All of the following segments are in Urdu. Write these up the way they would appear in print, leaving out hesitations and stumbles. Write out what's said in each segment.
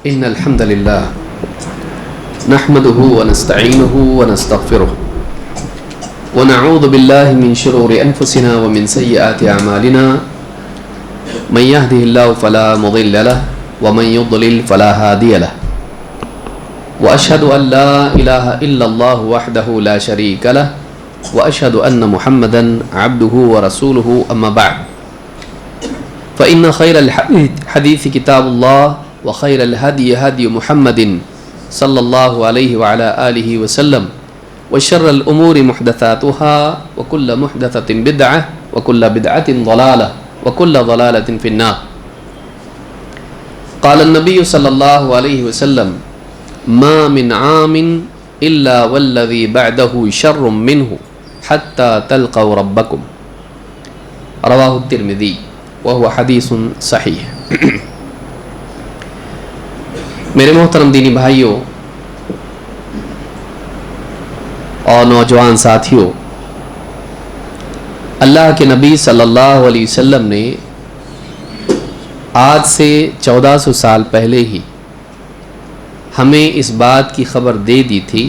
إن الحمد لله نحمده ونستعينه ونستغفره ونعوذ بالله من شرور أنفسنا ومن سيئات أعمالنا من يهده الله فلا مضل له ومن يضلل فلا هادي له وأشهد أن لا إله إلا الله وحده لا شريك له وأشهد أن محمدا عبده ورسوله أما بعد فإن خير الحديث كتاب الله وخير الهدي هدي محمد صلى الله عليه وعلى آله وسلم وشر الأمور محدثاتها وكل محدثة بدعة وكل بدعة ضلالة وكل ضلالة في النار. قال النبي صلى الله عليه وسلم ما من عام إلا والذي بعده شر منه حتى تلقوا ربكم. رواه الترمذي وهو حدیث صحیح. میرے محترم دینی بھائیوں اور نوجوان ساتھیوں، اللہ کے نبی صلی اللہ علیہ وسلم نے آج سے 1400 سال پہلے ہی ہمیں اس بات کی خبر دے دی تھی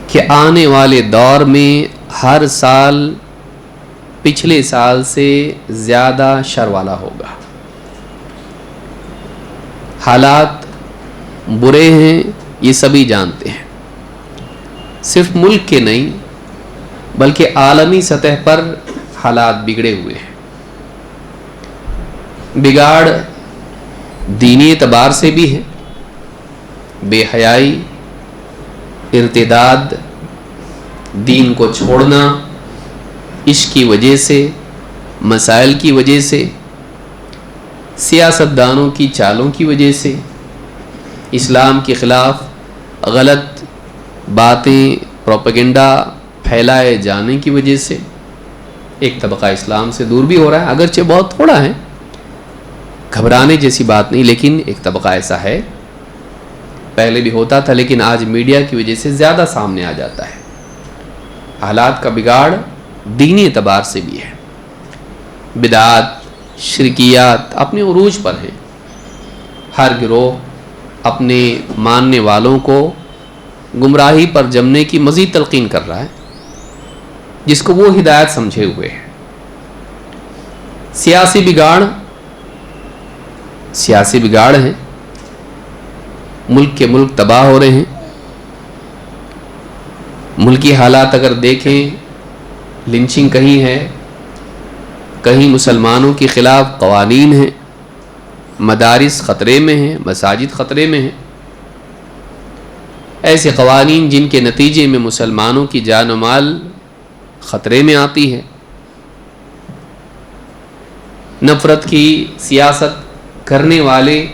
کہ آنے والے دور میں ہر سال پچھلے سال سے زیادہ شر والا ہوگا. حالات برے ہیں، یہ سبھی جانتے ہیں. صرف ملک کے نہیں بلکہ عالمی سطح پر حالات بگڑے ہوئے ہیں. بگاڑ دینی اعتبار سے بھی ہے، بے حیائی، ارتداد، دین کو چھوڑنا، عشق کی وجہ سے، مسائل کی وجہ سے، سیاستدانوں کی چالوں کی وجہ سے، اسلام کے خلاف غلط باتیں، پروپیگنڈا پھیلائے جانے کی وجہ سے ایک طبقہ اسلام سے دور بھی ہو رہا ہے. اگرچہ بہت تھوڑا ہے، گھبرانے جیسی بات نہیں، لیکن ایک طبقہ ایسا ہے. پہلے بھی ہوتا تھا لیکن آج میڈیا کی وجہ سے زیادہ سامنے آ جاتا ہے. حالات کا بگاڑ دینی اعتبار سے بھی ہے. بدعات، شرکیات اپنے عروج پر ہیں. ہر گروہ اپنے ماننے والوں کو گمراہی پر جمنے کی مزید تلقین کر رہا ہے، جس کو وہ ہدایت سمجھے ہوئے ہے. سیاسی بگاڑ ہیں. ملک کے ملک تباہ ہو رہے ہیں. ملکی حالات اگر دیکھیں، لنچنگ کہیں ہے، کہیں مسلمانوں کے خلاف قوانین ہیں، مدارس خطرے میں ہیں، مساجد خطرے میں ہیں. ایسے قوانین جن کے نتیجے میں مسلمانوں کی جان و مال خطرے میں آتی ہے. نفرت کی سیاست کرنے والے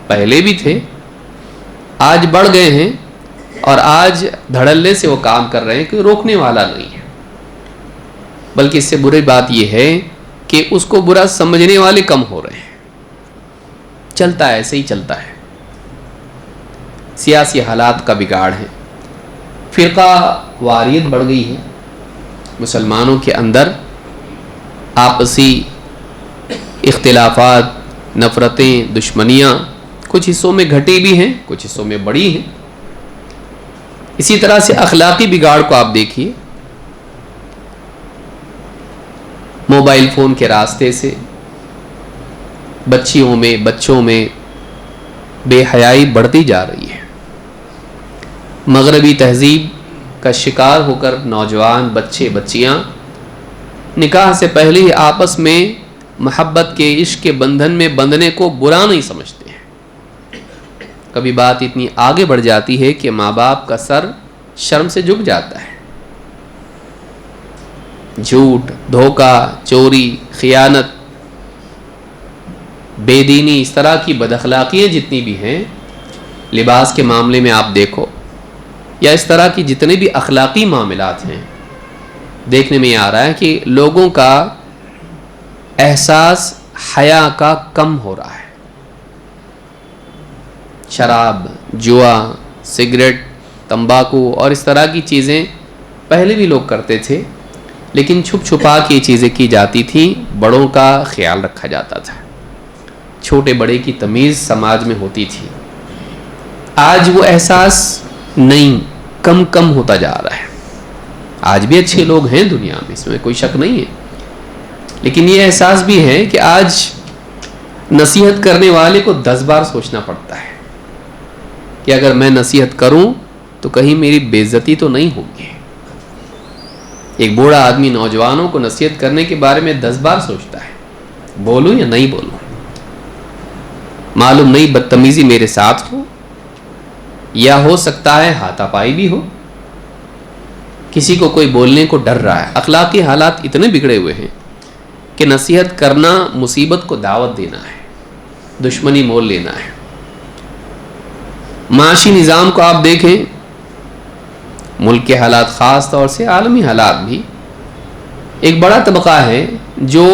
پہلے بھی تھے، آج بڑھ گئے ہیں، اور آج دھڑلے سے وہ کام کر رہے ہیں کہ روکنے والا نہیں ہے. بلکہ اس سے بری بات یہ ہے کہ اس کو برا سمجھنے والے کم ہو رہے ہیں. چلتا ہے، ایسے ہی چلتا ہے. سیاسی حالات کا بگاڑ ہے. فرقہ واریت بڑھ گئی ہے. مسلمانوں کے اندر آپسی اختلافات، نفرتیں، دشمنیاں کچھ حصوں میں گھٹی بھی ہیں، کچھ حصوں میں بڑی ہیں. اسی طرح سے اخلاقی بگاڑ کو آپ دیکھیے. موبائل فون کے راستے سے بچوں میں بے حیائی بڑھتی جا رہی ہے. مغربی تہذیب کا شکار ہو کر نوجوان بچیاں نکاح سے پہلے ہی آپس میں محبت کے، عشق کے بندھن میں بندھنے کو برا نہیں سمجھتے ہیں. کبھی بات اتنی آگے بڑھ جاتی ہے کہ ماں باپ کا سر شرم سے جھک جاتا ہے. جھوٹ، دھوکہ، چوری، خیانت، بے دینی، اس طرح کی بد اخلاقیاں جتنی بھی ہیں، لباس کے معاملے میں آپ دیکھو، یا اس طرح کی جتنے بھی اخلاقی معاملات ہیں، دیکھنے میں یہ آ رہا ہے کہ لوگوں کا احساس حیا کا کم ہو رہا ہے. شراب، جوا، سگریٹ، تمباکو اور اس طرح کی چیزیں پہلے بھی لوگ کرتے تھے، لیکن چھپ چھپا کے چیزیں کی جاتی تھیں، بڑوں کا خیال رکھا جاتا تھا. چھوٹے بڑے کی تمیز سماج میں ہوتی تھی. آج وہ احساس نہیں، کم ہوتا جا رہا ہے. آج بھی اچھے لوگ ہیں دنیا میں، اس میں کوئی شک نہیں ہے، لیکن یہ احساس بھی ہے کہ آج نصیحت کرنے والے کو 10 بار سوچنا پڑتا ہے کہ اگر میں نصیحت کروں تو کہیں میری بے عزتی تو نہیں ہوگی. ایک بوڑھا آدمی نوجوانوں کو نصیحت کرنے کے بارے میں 10 بار سوچتا ہے، بولوں یا نہیں بولوں، معلوم نہیں بدتمیزی میرے ساتھ ہو یا ہو سکتا ہے ہاتھا پائی بھی ہو. کسی کو کوئی بولنے کو ڈر رہا ہے. اخلاقی حالات اتنے بگڑے ہوئے ہیں کہ نصیحت کرنا مصیبت کو دعوت دینا ہے، دشمنی مول لینا ہے. معاشی نظام کو آپ دیکھیں، ملک کے حالات خاص طور سے عالمی حالات بھی، ایک بڑا طبقہ ہے جو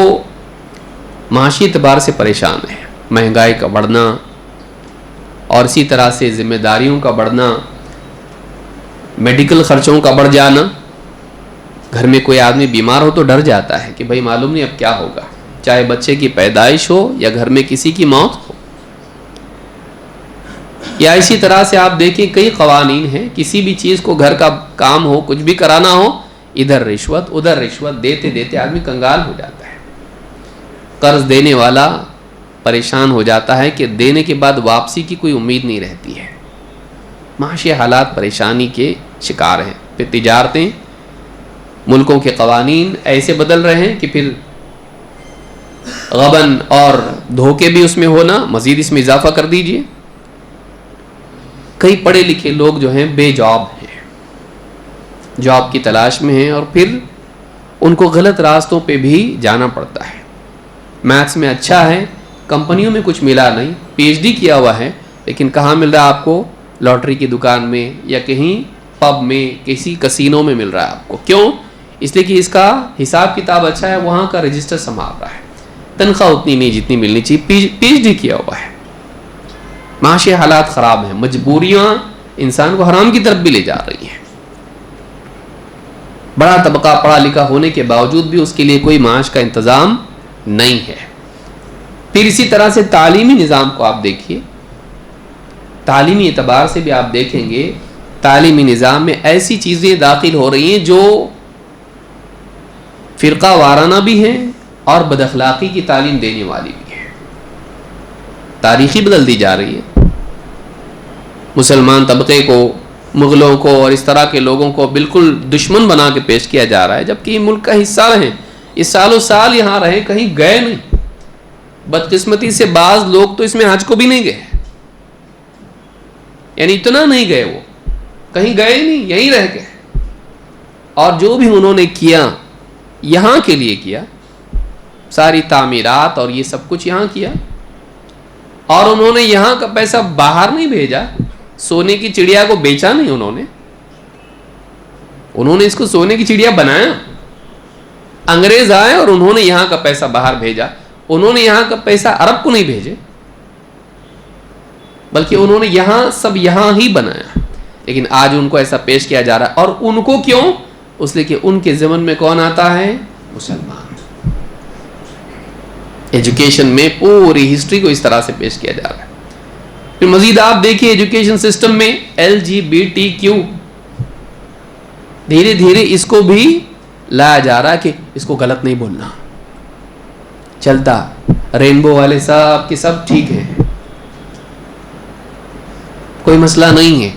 معاشی اعتبار سے پریشان ہے. مہنگائی کا بڑھنا اور اسی طرح سے ذمہ داریوں کا بڑھنا، میڈیکل خرچوں کا بڑھ جانا. گھر میں کوئی آدمی بیمار ہو تو ڈر جاتا ہے کہ بھائی معلوم نہیں اب کیا ہوگا، چاہے بچے کی پیدائش ہو یا گھر میں کسی کی موت ہو. یا اسی طرح سے آپ دیکھیں کئی قوانین ہیں، کسی بھی چیز کو، گھر کا کام ہو، کچھ بھی کرانا ہو، ادھر رشوت ادھر رشوت، دیتے دیتے آدمی کنگال ہو جاتا ہے. قرض دینے والا پریشان ہو جاتا ہے کہ دینے کے بعد واپسی کی کوئی امید نہیں رہتی ہے. معاشی حالات پریشانی کے شکار ہیں. پھر تجارتیں، ملکوں کے قوانین ایسے بدل رہے ہیں کہ پھر غبن اور دھوکے بھی اس میں ہونا، مزید اس میں اضافہ کر دیجئے. کئی پڑھے لکھے لوگ جو ہیں بے جاب ہیں، جاب کی تلاش میں ہیں، اور پھر ان کو غلط راستوں پہ بھی جانا پڑتا ہے. میتھس میں اچھا ہے، کمپنیوں میں کچھ ملا نہیں، پی ایچ ڈی کیا ہوا ہے، لیکن کہاں مل رہا ہے آپ کو؟ لاٹری کی دکان میں یا کہیں پب میں، کسی کسینو میں مل رہا ہے آپ کو. کیوں؟ اس لیے کہ اس کا حساب کتاب اچھا ہے، وہاں کا رجسٹر سنبھال رہا ہے. تنخواہ اتنی نہیں جتنی ملنی چاہیے، پی ایچ ڈی کیا ہوا ہے. معاشی حالات خراب ہیں، مجبوریاں انسان کو حرام کی طرف بھی لے جا رہی ہیں. بڑا طبقہ پڑھا لکھا ہونے کے باوجود بھی اس کے لیے کوئی معاش کا انتظام نہیں ہے. پھر اسی طرح سے تعلیمی نظام کو آپ دیکھیے، تعلیمی اعتبار سے بھی آپ دیکھیں گے تعلیمی نظام میں ایسی چیزیں داخل ہو رہی ہیں جو فرقہ وارانہ بھی ہیں اور بد اخلاقی کی تعلیم دینے والی بھی ہیں. تاریخی بدل دی جا رہی ہے. مسلمان طبقے کو، مغلوں کو اور اس طرح کے لوگوں کو بالکل دشمن بنا کے پیش کیا جا رہا ہے، جبکہ یہ ملک کا حصہ ہیں، یہ سالوں سال یہاں رہے، کہیں گئے نہیں. بدقسمتی سے بعض لوگ تو اس میں حج کو بھی نہیں گئے، یعنی اتنا نہیں گئے، وہ کہیں گئے نہیں، یہیں رہ گئے. اور جو بھی انہوں نے کیا یہاں کے لیے کیا، ساری تعمیرات اور یہ سب کچھ یہاں کیا، اور انہوں نے یہاں کا پیسہ باہر نہیں بھیجا. سونے کی چڑیا کو بیچا نہیں انہوں نے اس کو سونے کی چڑیا بنایا. انگریز آئے اور انہوں نے یہاں کا پیسہ باہر بھیجا. انہوں نے یہاں کا پیسہ عرب کو نہیں بھیجے، بلکہ انہوں نے یہاں سب یہاں ہی بنایا. لیکن آج ان کو ایسا پیش کیا جا رہا ہے. اور ان کو کیوں؟ اس لیے کہ ان کے ضمن میں کون آتا ہے؟ مسلمان. ایجوکیشن میں پوری ہسٹری کو اس طرح سے پیش کیا جا رہا ہے. پھر مزید آپ دیکھیے ایجوکیشن سسٹم میں LGBTQ، دھیرے دھیرے اس کو بھی لایا جا رہا ہے کہ اس کو غلط نہیں بولنا. چلتا رینبو والے سب کے سب ٹھیک ہیں، کوئی مسئلہ نہیں ہے.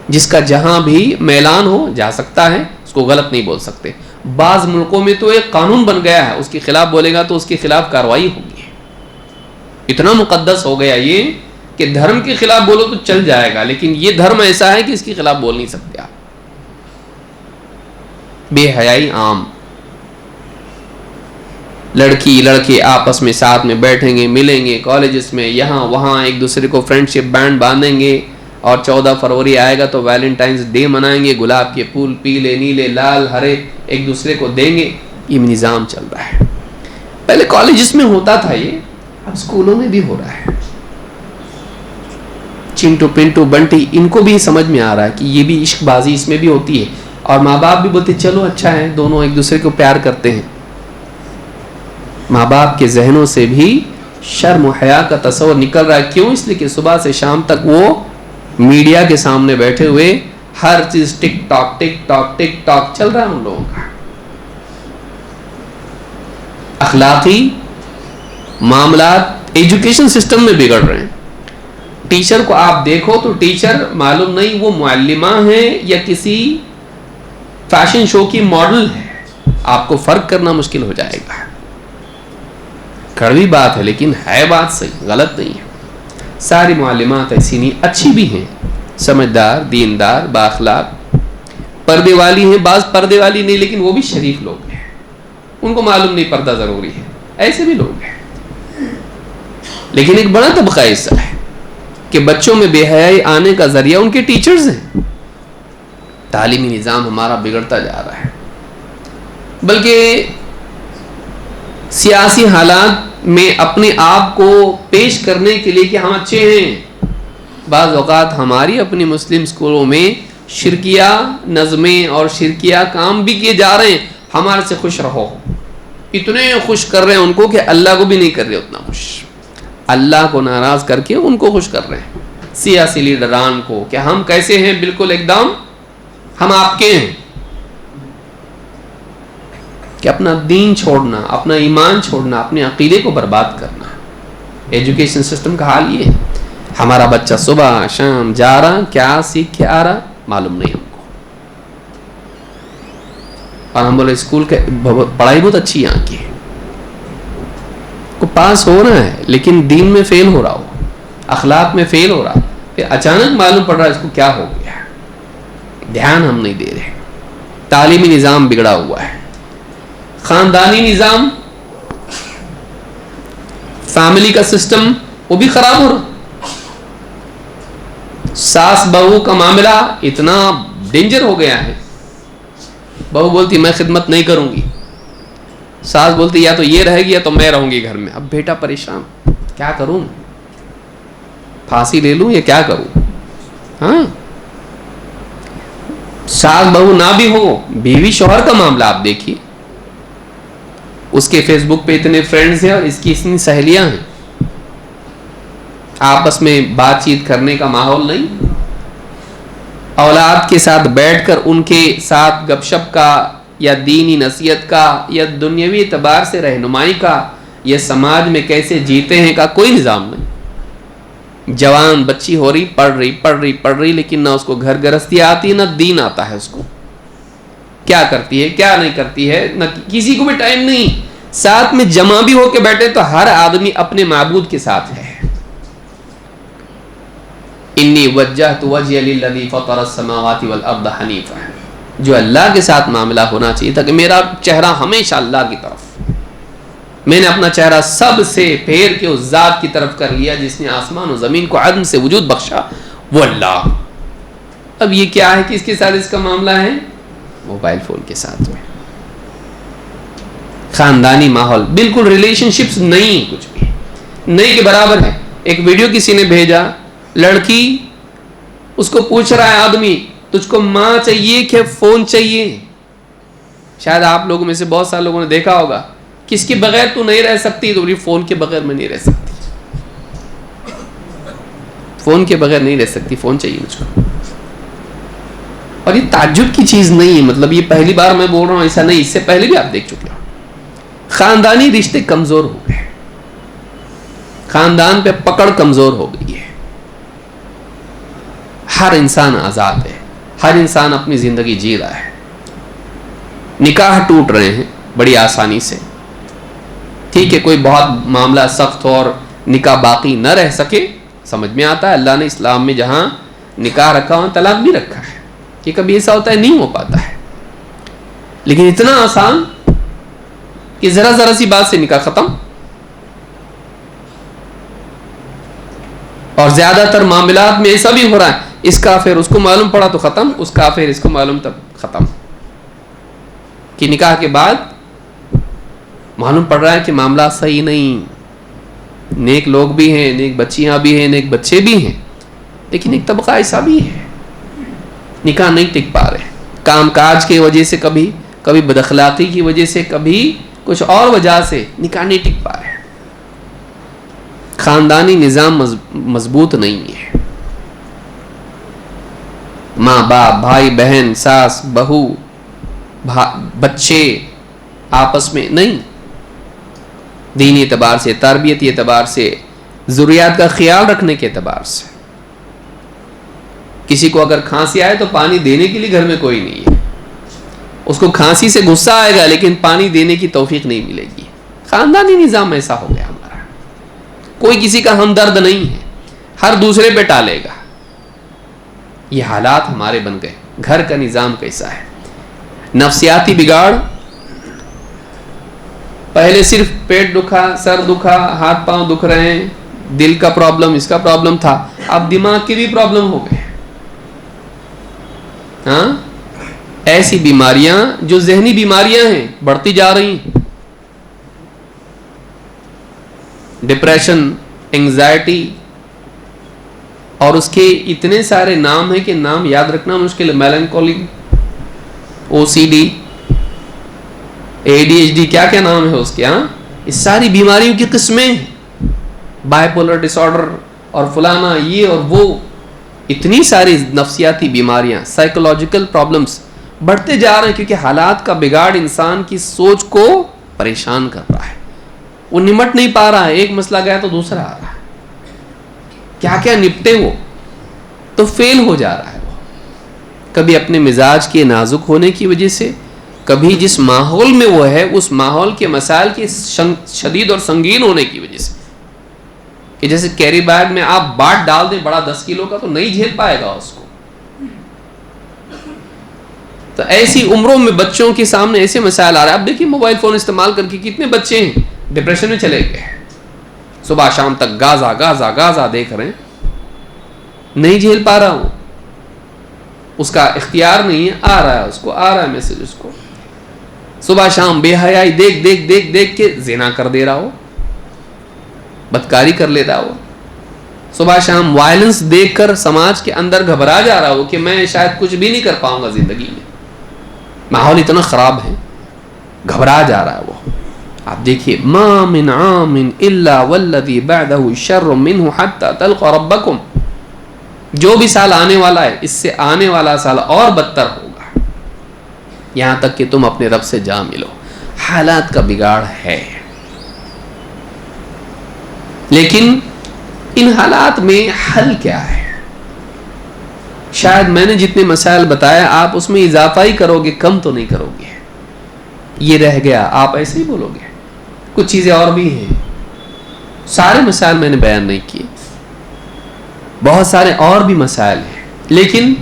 جس کا جہاں بھی میلان ہو جا سکتا ہے، اس کو غلط نہیں بول سکتے. بعض ملکوں میں تو ایک قانون بن گیا ہے، اس کے خلاف بولے گا تو اس کے خلاف کارروائی ہوگی. اتنا مقدس ہو گیا یہ کہ دھرم کے خلاف بولو تو چل جائے گا، لیکن یہ دھرم ایسا ہے کہ اس کے خلاف بول نہیں سکتے آپ. بے حیائی عام. لڑکی لڑکے آپس میں ساتھ میں بیٹھیں گے، ملیں گے کالجز میں، یہاں وہاں ایک دوسرے کو فرینڈ شپ بینڈ باندھیں گے، اور 14 فروری آئے گا تو ویلنٹائنز ڈے منائیں گے، گلاب کے پھول پیلے نیلے لال ہرے ایک دوسرے کو دیں گے. یہ نظام چل رہا ہے. پہلے کالجز میں ہوتا تھا یہ، اب اسکولوں میں بھی ہو رہا ہے. چنٹو پنٹو بنٹی ان کو بھی سمجھ میں آ رہا ہے کہ یہ بھی عشق بازی اس میں بھی ہوتی ہے، اور ماں باپ بھی بولتے چلو اچھا ہے، دونوں ایک دوسرے کو پیار کرتے ہیں. ماں باپ کے ذہنوں سے بھی شرم و حیا کا تصور نکل رہا ہے. کیوں؟ اس لیے کہ صبح سے شام تک وہ میڈیا کے سامنے بیٹھے ہوئے ہر چیز TikTok TikTok TikTok چل رہا ہے ان لوگوں کا. اخلاقی معاملات ایجوکیشن سسٹم میں بگڑ رہے ہیں. ٹیچر کو آپ دیکھو تو ٹیچر معلوم نہیں وہ معلمہ ہے یا کسی فیشن شو کی ماڈل ہے. آپ کو فرق کرنا مشکل ہو جائے گا. کڑوی بات ہے لیکن ہے بات صحیح، غلط نہیں ہے. ساری معلمات ایسی نہیں، اچھی بھی ہیں، سمجھدار، دیندار، بااخلاق، پردے والی ہیں. بعض پردے والی نہیں لیکن وہ بھی شریف لوگ ہیں، ان کو معلوم نہیں پردہ ضروری ہے، ایسے بھی لوگ ہیں. لیکن ایک بڑا طبقہ ایسا ہے کہ بچوں میں بے حیائی آنے کا ذریعہ ان کے ٹیچرز ہیں. تعلیمی نظام ہمارا بگڑتا جا رہا ہے. بلکہ سیاسی حالات میں اپنے آپ کو پیش کرنے کے لیے کہ ہم اچھے ہیں، بعض اوقات ہماری اپنی مسلم اسکولوں میں شرکیہ نظمیں اور شرکیہ کام بھی کیے جا رہے ہیں. ہمارے سے خوش رہو. اتنے خوش کر رہے ہیں ان کو کہ اللہ کو بھی نہیں کر رہے اتنا خوش. اللہ کو ناراض کر کے ان کو خوش کر رہے ہیں، سیاسی لیڈران کو، کہ ہم کیسے ہیں، بالکل ایک دم ہم آپ کے ہیں. کہ اپنا دین چھوڑنا، اپنا ایمان چھوڑنا، اپنے عقیدے کو برباد کرنا. ایجوکیشن سسٹم کا حال یہ ہے. ہمارا بچہ صبح شام جا رہا، کیا سیکھ کے آ رہا معلوم نہیں ہم کو. اور ہم بولے اسکول کے پڑھائی بہت اچھی یہاں کی ہے، کو پاس ہو رہا ہے لیکن دین میں فیل ہو رہا ہو، اخلاق میں فیل ہو رہا، پھر اچانک معلوم پڑ رہا ہے اس کو کیا ہو گیا. دھیان ہم نہیں دے رہے. تعلیمی نظام بگڑا ہوا ہے. خاندانی نظام، فیملی کا سسٹم وہ بھی خراب ہو رہا. ساس بہو کا معاملہ اتنا ڈینجر ہو گیا ہے. بہو بولتی میں خدمت نہیں کروں گی، ساس بولتی یا تو یہ رہے گی یا تو میں رہوں گی گھر میں. اب بیٹا پریشان، کیا کروں، پھانسی لے لوں یا کیا کروں. ہاں، ساس بہو نہ بھی ہو، بیوی شوہر کا معاملہ آپ دیکھیے. اس کے فیس بک پہ اتنے فرینڈز ہیں اور اس کی اتنی سہیلیاں ہیں، آپس میں بات چیت کرنے کا ماحول نہیں. اولاد کے ساتھ بیٹھ کر ان کے ساتھ گپ شپ کا یا دینی نصیحت کا یا دنیاوی اعتبار سے رہنمائی کا یا سماج میں کیسے جیتے ہیں کا کوئی نظام نہیں. جوان بچی ہو رہی، پڑھ رہی لیکن نہ اس کو گھر گرہستی آتی نہ دین آتا ہے. اس کو کیا کرتی ہے کیا نہیں کرتی ہے، نہ کسی کو بھی ٹائم نہیں. ساتھ میں جمع بھی ہو کے بیٹھے تو ہر آدمی اپنے معبود کے ساتھ ہے. انی وجہت وجہی للذی فطر السماوات والارض حنیفا، جو اللہ کے ساتھ معاملہ ہونا چاہیے تھا کہ میرا چہرہ ہمیشہ اللہ کی طرف. میں نے اپنا چہرہ سب سے پھیر کے اس ذات کی طرف کر لیا جس نے آسمان و زمین کو عدم سے وجود بخشا، وہ اللہ. اب یہ کیا ہے، کس کے ساتھ اس کا معاملہ ہے؟ موبائل فون کے ساتھ میں. خاندانی ماحول بالکل ریلیشن شپس نہیں، کچھ بھی نہیں کے برابر ہے. ایک ویڈیو کسی نے بھیجا، لڑکی اس کو پوچھ رہا ہے آدمی تجھ کو ماں چاہیے کہ فون چاہیے. شاید آپ لوگوں میں سے بہت سارے لوگوں نے دیکھا ہوگا، کس کے بغیر تو نہیں رہ سکتی، تو فون کے بغیر میں نہیں رہ سکتی، فون کے بغیر نہیں رہ سکتی، فون چاہیے مجھ کو. اور یہ تعجب کی چیز نہیں ہے، مطلب یہ پہلی بار میں بول رہا ہوں، ایسا نہیں، اس سے پہلے بھی آپ دیکھ چکے ہو. خاندانی رشتے کمزور ہو گئے، خاندان پہ پکڑ کمزور ہو گئی ہے. ہر انسان آزاد ہے، ہر انسان اپنی زندگی جی رہا ہے. نکاح ٹوٹ رہے ہیں بڑی آسانی سے. ٹھیک ہے، کوئی بہت معاملہ سخت ہو اور نکاح باقی نہ رہ سکے، سمجھ میں آتا ہے. اللہ نے اسلام میں جہاں نکاح رکھا وہاں طلاق بھی رکھا ہے. کہ کبھی ایسا ہوتا ہے نہیں ہو پاتا ہے، لیکن اتنا آسان کہ ذرا سی بات سے نکاح ختم. اور زیادہ تر معاملات میں ایسا بھی ہو رہا ہے، اس کا پھر اس کو معلوم پڑا تو ختم، اس کا پھر اس کو معلوم تب ختم. کہ نکاح کے بعد معلوم پڑ رہا ہے کہ معاملہ صحیح نہیں. نیک لوگ بھی ہیں، نیک بچیاں بھی ہیں، نیک بچے بھی ہیں، لیکن ایک طبقہ ایسا بھی ہے نکاح نہیں ٹک پا رہے. کام کاج کی وجہ سے، کبھی بد اخلاقی کی وجہ سے، کبھی کچھ اور وجہ سے نکاح نہیں ٹک پا رہے. خاندانی نظام مضبوط نہیں ہے. ماں باپ، بھائی بہن، ساس بہو، بچے آپس میں نہیں. دینی اعتبار سے، تربیتی اعتبار سے، ضروریات کا خیال رکھنے کے اعتبار سے. کسی کو اگر کھانسی آئے تو پانی دینے کے لیے گھر میں کوئی نہیں ہے. اس کو کھانسی سے غصہ آئے گا لیکن پانی دینے کی توفیق نہیں ملے گی. خاندانی نظام ایسا ہو گیا ہمارا. کوئی کسی کا ہمدرد نہیں ہے، ہر دوسرے پہ ٹالے گا. یہ حالات ہمارے بن گئے. گھر کا نظام کیسا ہے؟ نفسیاتی بگاڑ. پہلے صرف پیٹ دکھا، سر دکھا، ہاتھ پاؤں دکھ رہے ہیں، دل کا پرابلم، اس کا پرابلم تھا، اب دماغ کی بھی پرابلم ہو گئے. ہاں، ایسی بیماریاں جو ذہنی بیماریاں ہیں بڑھتی جا رہی ہیں. ڈپریشن، انگزائٹی، اور اس کے اتنے سارے نام ہیں کہ نام یاد رکھنا مشکل ہے. میلنکولی، او سی ڈی، اے ڈی ایچ ڈی، کیا کیا نام ہے اس کے. ہاں، اس ساری بیماریوں کی قسمیں ہیں. بائیپولر ڈس آرڈر اور فلانا یہ اور وہ، اتنی ساری نفسیاتی بیماریاں، سائیکولوجیکل پرابلمز بڑھتے جا رہے ہیں کیونکہ حالات کا بگاڑ انسان کی سوچ کو پریشان کر رہا ہے. وہ نمٹ نہیں پا رہا ہے. ایک مسئلہ گیا تو دوسرا آ رہا ہے. کیا کیا نپٹے وہ تو فیل ہو جا رہا ہے. وہ کبھی اپنے مزاج کے نازک ہونے کی وجہ سے، کبھی جس ماحول میں وہ ہے اس ماحول کے مسائل کے شدید اور سنگین ہونے کی وجہ سے. کہ جیسے کیری بیگ میں آپ باٹ ڈال دیں بڑا 10 کلو کا تو نہیں جھیل پائے گا اس کو. تو ایسی عمروں میں بچوں کے سامنے ایسے مسائل آ رہے ہیں. اب دیکھیے موبائل فون استعمال کر کے کتنے بچے ہیں ڈپریشن میں چلے گئے. صبح شام تک گازا گازا گازا دیکھ رہے ہیں، نہیں جھیل پا رہا ہوں. اس کا اختیار نہیں ہے، آ رہا ہے اس کو، آ رہا ہے میسج اس کو. صبح شام بے حیائی دیکھ دیکھ دیکھ دیکھ کے زنا کر دے رہا ہو، بدکاری کر لیتا ہو. صبح شام وائلنس دیکھ کر سماج کے اندر گھبرا جا رہا ہو کہ میں شاید کچھ بھی نہیں کر پاؤں گا زندگی میں. ماحول اتنا خراب ہے، گھبرا جا رہا ہے وہ. آپ دیکھیے، ما من عام الا والذی بعدہ شر منہ حتی تلقوا ربکم. جو بھی سال آنے والا ہے اس سے آنے والا سال اور بدتر ہوگا، یہاں تک کہ تم اپنے رب سے جا ملو. حالات کا بگاڑ ہے. لیکن ان حالات میں حل کیا ہے؟ شاید میں نے جتنے مسائل بتایا آپ اس میں اضافہ ہی کرو گے، کم تو نہیں کرو گے. یہ رہ گیا آپ ایسے ہی بولو گے. کچھ چیزیں اور بھی ہیں، سارے مسائل میں نے بیان نہیں کیے، بہت سارے اور بھی مسائل ہیں. لیکن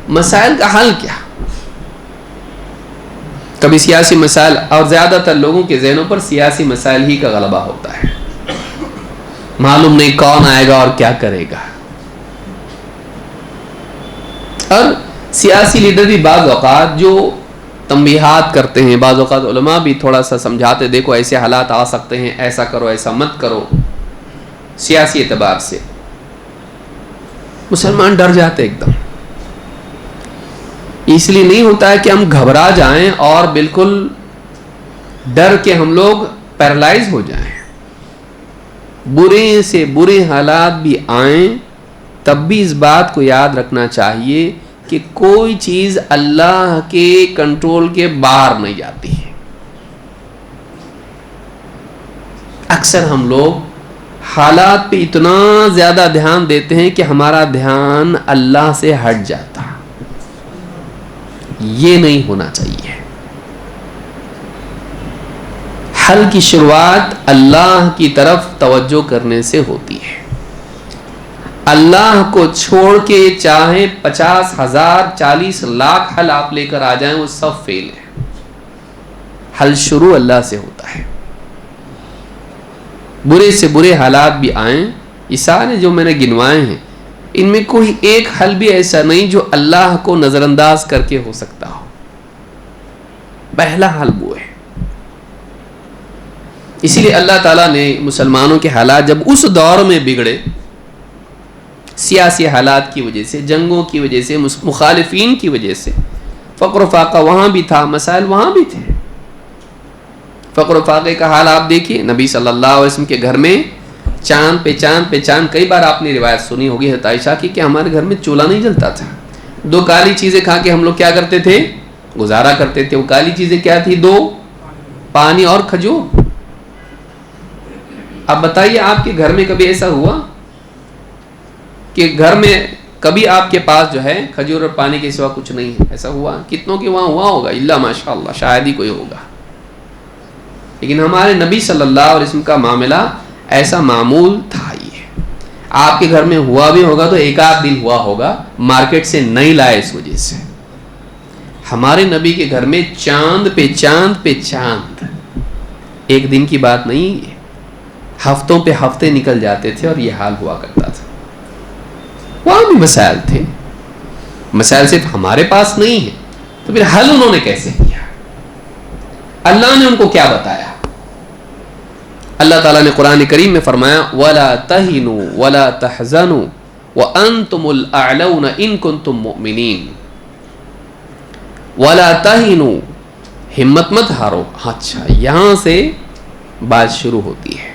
مسائل کا حل کیا؟ کبھی سیاسی مسائل، اور زیادہ تر لوگوں کے ذہنوں پر سیاسی مسائل ہی کا غلبہ ہوتا ہے. معلوم نہیں کون آئے گا اور کیا کرے گا. اور سیاسی لیڈر بھی بعض اوقات جو تنبیہات کرتے ہیں، بعض اوقات علماء بھی تھوڑا سا سمجھاتے، دیکھو ایسے حالات آ سکتے ہیں، ایسا کرو ایسا مت کرو. سیاسی اعتبار سے مسلمان ڈر جاتے ایک دم. اس لیے نہیں ہوتا ہے کہ ہم گھبرا جائیں اور بالکل ڈر کے ہم لوگ پیرالائز ہو جائیں. برے سے برے حالات بھی آئیں تب بھی اس بات کو یاد رکھنا چاہیے کہ کوئی چیز اللہ کے کنٹرول کے باہر نہیں جاتی ہے. اکثر ہم لوگ حالات پہ اتنا زیادہ دھیان دیتے ہیں کہ ہمارا دھیان اللہ سے ہٹ جاتا. یہ نہیں ہونا چاہیے. حل کی شروعات اللہ کی طرف توجہ کرنے سے ہوتی ہے. اللہ کو چھوڑ کے چاہے 50,000 40 لاکھ حل آپ لے کر آ جائیں وہ سب فیل ہے. حل شروع اللہ سے ہوتا ہے. برے سے برے حالات بھی آئیں، یہ سارے جو میں نے گنوائے ہیں ان میں کوئی ایک حل بھی ایسا نہیں جو اللہ کو نظر انداز کر کے ہو سکتا ہو. پہلا حل وہ ہے. اسی لیے اللہ تعالیٰ نے مسلمانوں کے حالات جب اس دور میں بگڑے، سیاسی حالات کی وجہ سے، جنگوں کی وجہ سے، مخالفین کی وجہ سے، فقر و فاقہ وہاں بھی تھا، مسائل وہاں بھی تھے. فقر و فاقے کا حال آپ دیکھیے، نبی صلی اللہ علیہ وسلم کے گھر میں چاند پہ چاند پہ چاند. کئی بار آپ نے روایت سنی ہوگی حضرت عائشہ کی کہ ہمارے گھر میں چولہا نہیں جلتا تھا. 2 کالی چیزیں کھا کے ہم لوگ کیا کرتے تھے؟ گزارا کرتے تھے. وہ کالی چیزیں کیا تھی؟ 2 پانی اور کھجور. اب بتائیے آپ کے گھر میں کبھی ایسا ہوا کہ گھر میں کبھی آپ کے پاس جو ہے کھجور اور پانی کے سوا کچھ نہیں ہے؟ ایسا ہوا؟ کتنوں کے وہاں ہوا ہوگا؟ الا ماشاء اللہ، شاید ہی کوئی ہوگا. لیکن ہمارے نبی صلی اللہ علیہ وسلم کا معاملہ ایسا معمول تھا. یہ آپ کے گھر میں ہوا بھی ہوگا تو ایک آدھ دن ہوا ہوگا، مارکیٹ سے نہیں لائے اس وجہ سے. ہمارے نبی کے گھر میں چاند پہ چاند پہ چاند، ایک دن کی بات نہیں ہے، ہفتوں پہ ہفتے نکل جاتے تھے اور یہ حال ہوا کرتا تھا. وہاں بھی مسائل تھے، مسائل صرف ہمارے پاس نہیں ہیں. تو پھر حل انہوں نے کیسے کیا؟ اللہ نے ان کو کیا بتایا؟ اللہ تعالیٰ نے قرآن کریم میں فرمایا وَلَا تَهِنُوا وَلَا تَحْزَنُوا وَأَنْتُمُ الْأَعْلَوْنَ إِن كُنتُم مُؤْمِنِينَ. وَلَا تَهِنُوا، ہمت مت ہارو. اچھا، یہاں سے بات شروع ہوتی ہے.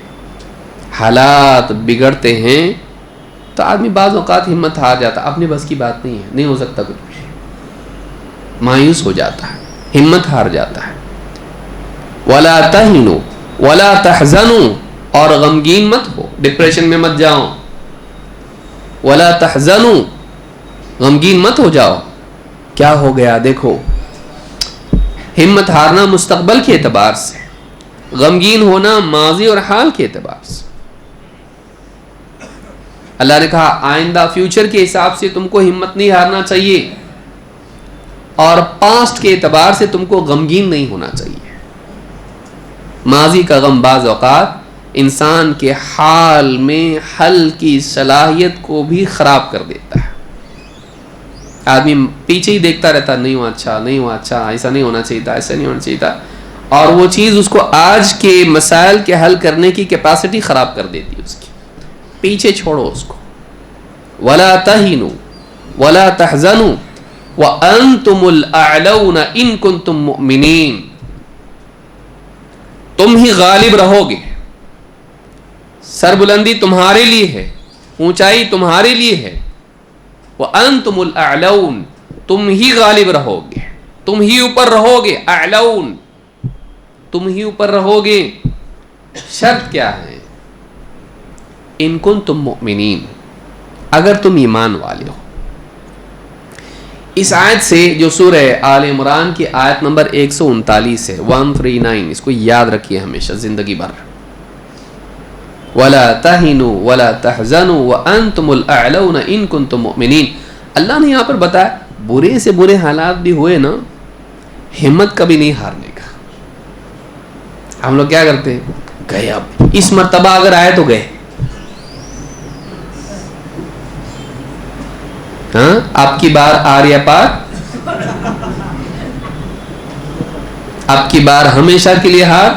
حالات بگڑتے ہیں تو آدمی بعض اوقات ہمت ہار جاتا، اپنی بس کی بات نہیں ہے، نہیں ہو سکتا کچھ بھی، مایوس ہو جاتا ہے، ہمت ہار جاتا ہے. وَلَا تَهِنُوا وَلَا تَحْزَنُوا، اور غمگین مت ہو، ڈپریشن میں مت جاؤ. وَلَا تَحْزَنُوا، غمگین مت ہو جاؤ. کیا ہو گیا؟ دیکھو، ہمت ہارنا مستقبل کے اعتبار سے، غمگین ہونا ماضی اور حال کے اعتبار سے. اللہ نے کہا آئندہ فیوچر کے حساب سے تم کو ہمت نہیں ہارنا چاہیے، اور پاسٹ کے اعتبار سے تم کو غمگین نہیں ہونا چاہیے. ماضی کا غم بعض اوقات انسان کے حال میں حل کی صلاحیت کو بھی خراب کر دیتا ہے. آدمی پیچھے ہی دیکھتا رہتا، نہیں ہوا اچھا، نہیں ہوا اچھا، ایسا نہیں ہونا چاہیے تھا، ایسا نہیں ہونا چاہیے تھا، اور وہ چیز اس کو آج کے مسائل کے حل کرنے کی کیپیسٹی خراب کر دیتی ہے اس کی. پیچھے چھوڑو اس کو. وَلَا تَهِنُوا وَلَا تَحْزَنُوا وَأَنْتُمُ الْأَعْلَوْنَ إِن كُنتُم مُؤْمِنِينَ. تم ہی غالب رہو گے، سربلندی تمہارے لیے ہے، اونچائی تمہارے لیے ہے. وَأَنْتُمُ الْأَعْلَوْنَ، تم ہی غالب رہو گے، تم ہی اوپر رہو گے. اعلون، تم ہی اوپر رہو گے. شرط کیا ہے؟ ان کنتم مؤمنین، اگر تم ایمان والے ہو. اس آیت سے جو سورہ آل عمران کی آیت نمبر 139 ہے، 139، اس کو یاد رکھیے ہمیشہ زندگی بھر. وَلَا تَهِنُوا وَلَا تَحْزَنُوا وَأَنْتُمُ الْأَعْلَوْنَ إِن كُنتُم مُؤْمِنِينَ. اللہ نے یہاں پر بتایا برے سے برے حالات بھی ہوئے نا، ہمت کبھی نہیں ہارنے کا. ہم لوگ کیا کرتے ہیں؟ گئے، اب اس مرتبہ اگر آئے تو گئے. ہاں، آپ کی بار آ رہی ہے پار، آپ کی بار ہمیشہ کے لیے ہار.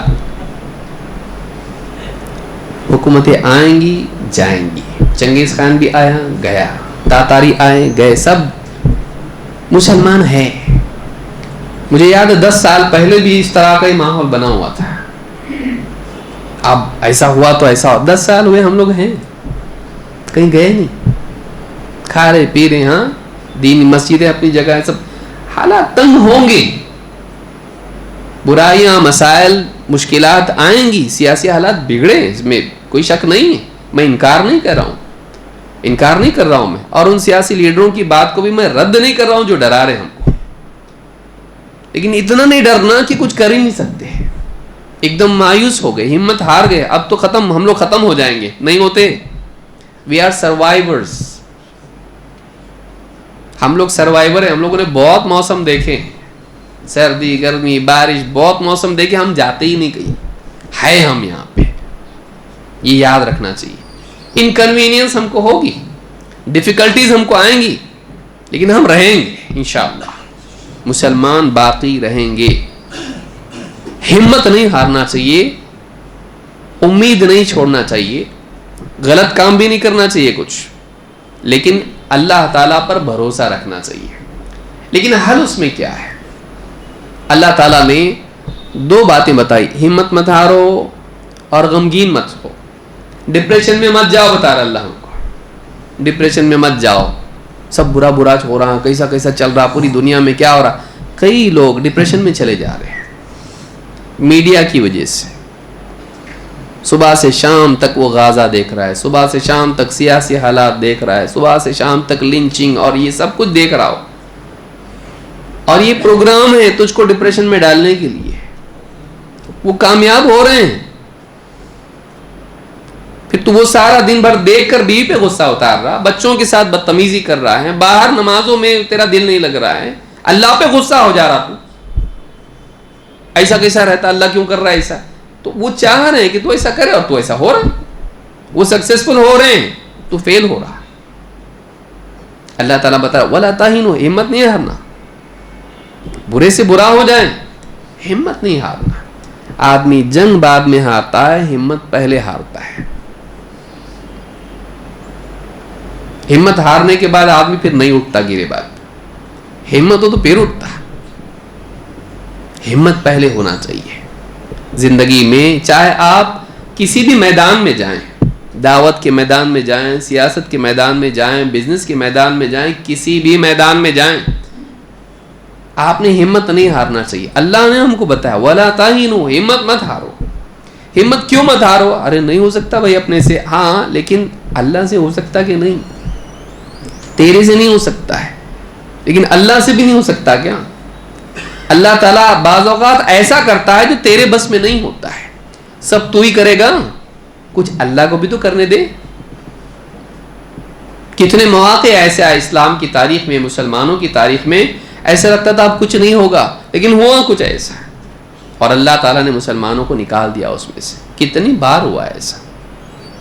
حکومتیں آئیں گی جائیں گی، چنگیز خان بھی آیا گیا، تاتاری آئے گئے، سب مسلمان ہے. مجھے یاد ہے 10 سال پہلے بھی اس طرح کا ہی ماحول بنا ہوا تھا. اب ایسا ہوا تو ایسا ہوا. 10 سال ہوئے ہم لوگ ہیں، کہیں گئے نہیں، کھا رہے پی رہے. ہاں، دینی مسجدیں اپنی جگہ ہے، سب. حالات تنگ ہوں گے، برائیاں، مسائل، مشکلات آئیں گی، سیاسی حالات بگڑے، اس میں کوئی شک نہیں ہے. میں انکار نہیں کر رہا ہوں، انکار نہیں کر رہا ہوں میں، اور ان سیاسی لیڈروں کی بات کو بھی میں رد نہیں کر رہا ہوں جو ڈرا رہے ہم کو. لیکن اتنا نہیں ڈرنا کہ کچھ کر ہی نہیں سکتے. ایک دم مایوس ہو گئے، ہمت ہار گئے، اب تو ختم، ہم لوگ ختم ہو جائیں گے. نہیں ہوتے. We are survivors. ہم لوگ سروائیور ہیں. ہم لوگوں نے بہت موسم دیکھے، سردی، گرمی، بارش، بہت موسم دیکھے. ہم جاتے ہی نہیں کہیں، ہے ہم یہاں پہ. یہ یاد رکھنا چاہیے. انکنوینئنس ہم کو ہوگی، ڈیفیکلٹیز ہم کو آئیں گی، لیکن ہم رہیں گے انشاءاللہ. مسلمان باقی رہیں گے. ہمت نہیں ہارنا چاہیے، امید نہیں چھوڑنا چاہیے، غلط کام بھی نہیں کرنا چاہیے کچھ، لیکن اللہ تعالیٰ پر بھروسہ رکھنا چاہیے. لیکن حل اس میں کیا ہے؟ اللہ تعالیٰ نے 2 باتیں بتائی، ہمت مت ہارو اور غمگین مت ہو. ڈپریشن میں مت جاؤ بتا رہا اللہ ہم کو, ڈپریشن میں مت جاؤ. سب برا برا ہو رہا, کیسا کیسا چل رہا, پوری دنیا میں کیا ہو رہا. کئی لوگ ڈپریشن میں چلے جا رہے ہیں میڈیا کی وجہ سے. صبح سے شام تک وہ غازہ دیکھ رہا ہے, صبح سے شام تک سیاسی حالات دیکھ رہا ہے, صبح سے شام تک لنچنگ اور یہ سب کچھ دیکھ رہا ہو, اور یہ پروگرام ہے تجھ کو ڈپریشن میں ڈالنے کے لیے. وہ کامیاب ہو رہے ہیں, پھر تو وہ سارا دن بھر دیکھ کر بیوی پہ غصہ اتار رہا, بچوں کے ساتھ بدتمیزی کر رہا ہے, باہر نمازوں میں تیرا دل نہیں لگ رہا ہے, اللہ پہ غصہ ہو جا رہا. تو ایسا کیسا رہتا, اللہ کیوں کر رہا ہے ایسا. تو وہ چاہ رہے ہیں کہ تو ایسا کرے اور تو ایسا ہو رہا. وہ سکسیسفل ہو رہے ہیں, تو فیل ہو رہا. اللہ تعالیٰ بتا رہا وَلَا تَهِنُوا, ہمت نہیں ہارنا. برے سے برا ہو جائیں, ہمت نہیں ہارنا. آدمی جنگ بعد میں ہارتا ہے, ہمت پہلے ہارتا ہے. ہمت ہارنے کے بعد آدمی پھر نہیں اٹھتا گرے بعد. ہمت ہو تو پھر اٹھتا. ہمت پہلے ہونا چاہیے زندگی میں. چاہے آپ کسی بھی میدان میں جائیں, دعوت کے میدان میں جائیں, سیاست کے میدان میں جائیں, بزنس کے میدان میں جائیں, کسی بھی میدان میں جائیں, آپ نے ہمت نہیں ہارنا چاہیے. اللہ نے ہم کو بتایا وَلَا تَهِنُوا, ہمت مت ہارو. ہمت کیوں مت ہارو؟ ارے نہیں ہو سکتا بھائی اپنے سے. ہاں لیکن اللہ سے ہو سکتا کہ نہیں؟ تیرے سے نہیں ہو سکتا ہے, لیکن اللہ سے بھی نہیں ہو سکتا کیا؟ اللہ تعالیٰ بعض اوقات ایسا کرتا ہے جو تیرے بس میں نہیں ہوتا ہے. سب تو ہی کرے گا, کچھ اللہ کو بھی تو کرنے دے. کتنے مواقع ایسے آئے اسلام کی تاریخ میں, مسلمانوں کی تاریخ میں, ایسا لگتا تھا اب کچھ نہیں ہوگا, لیکن ہوا کچھ ایسا, اور اللہ تعالیٰ نے مسلمانوں کو نکال دیا اس میں سے. کتنی بار ہوا ہے ایسا.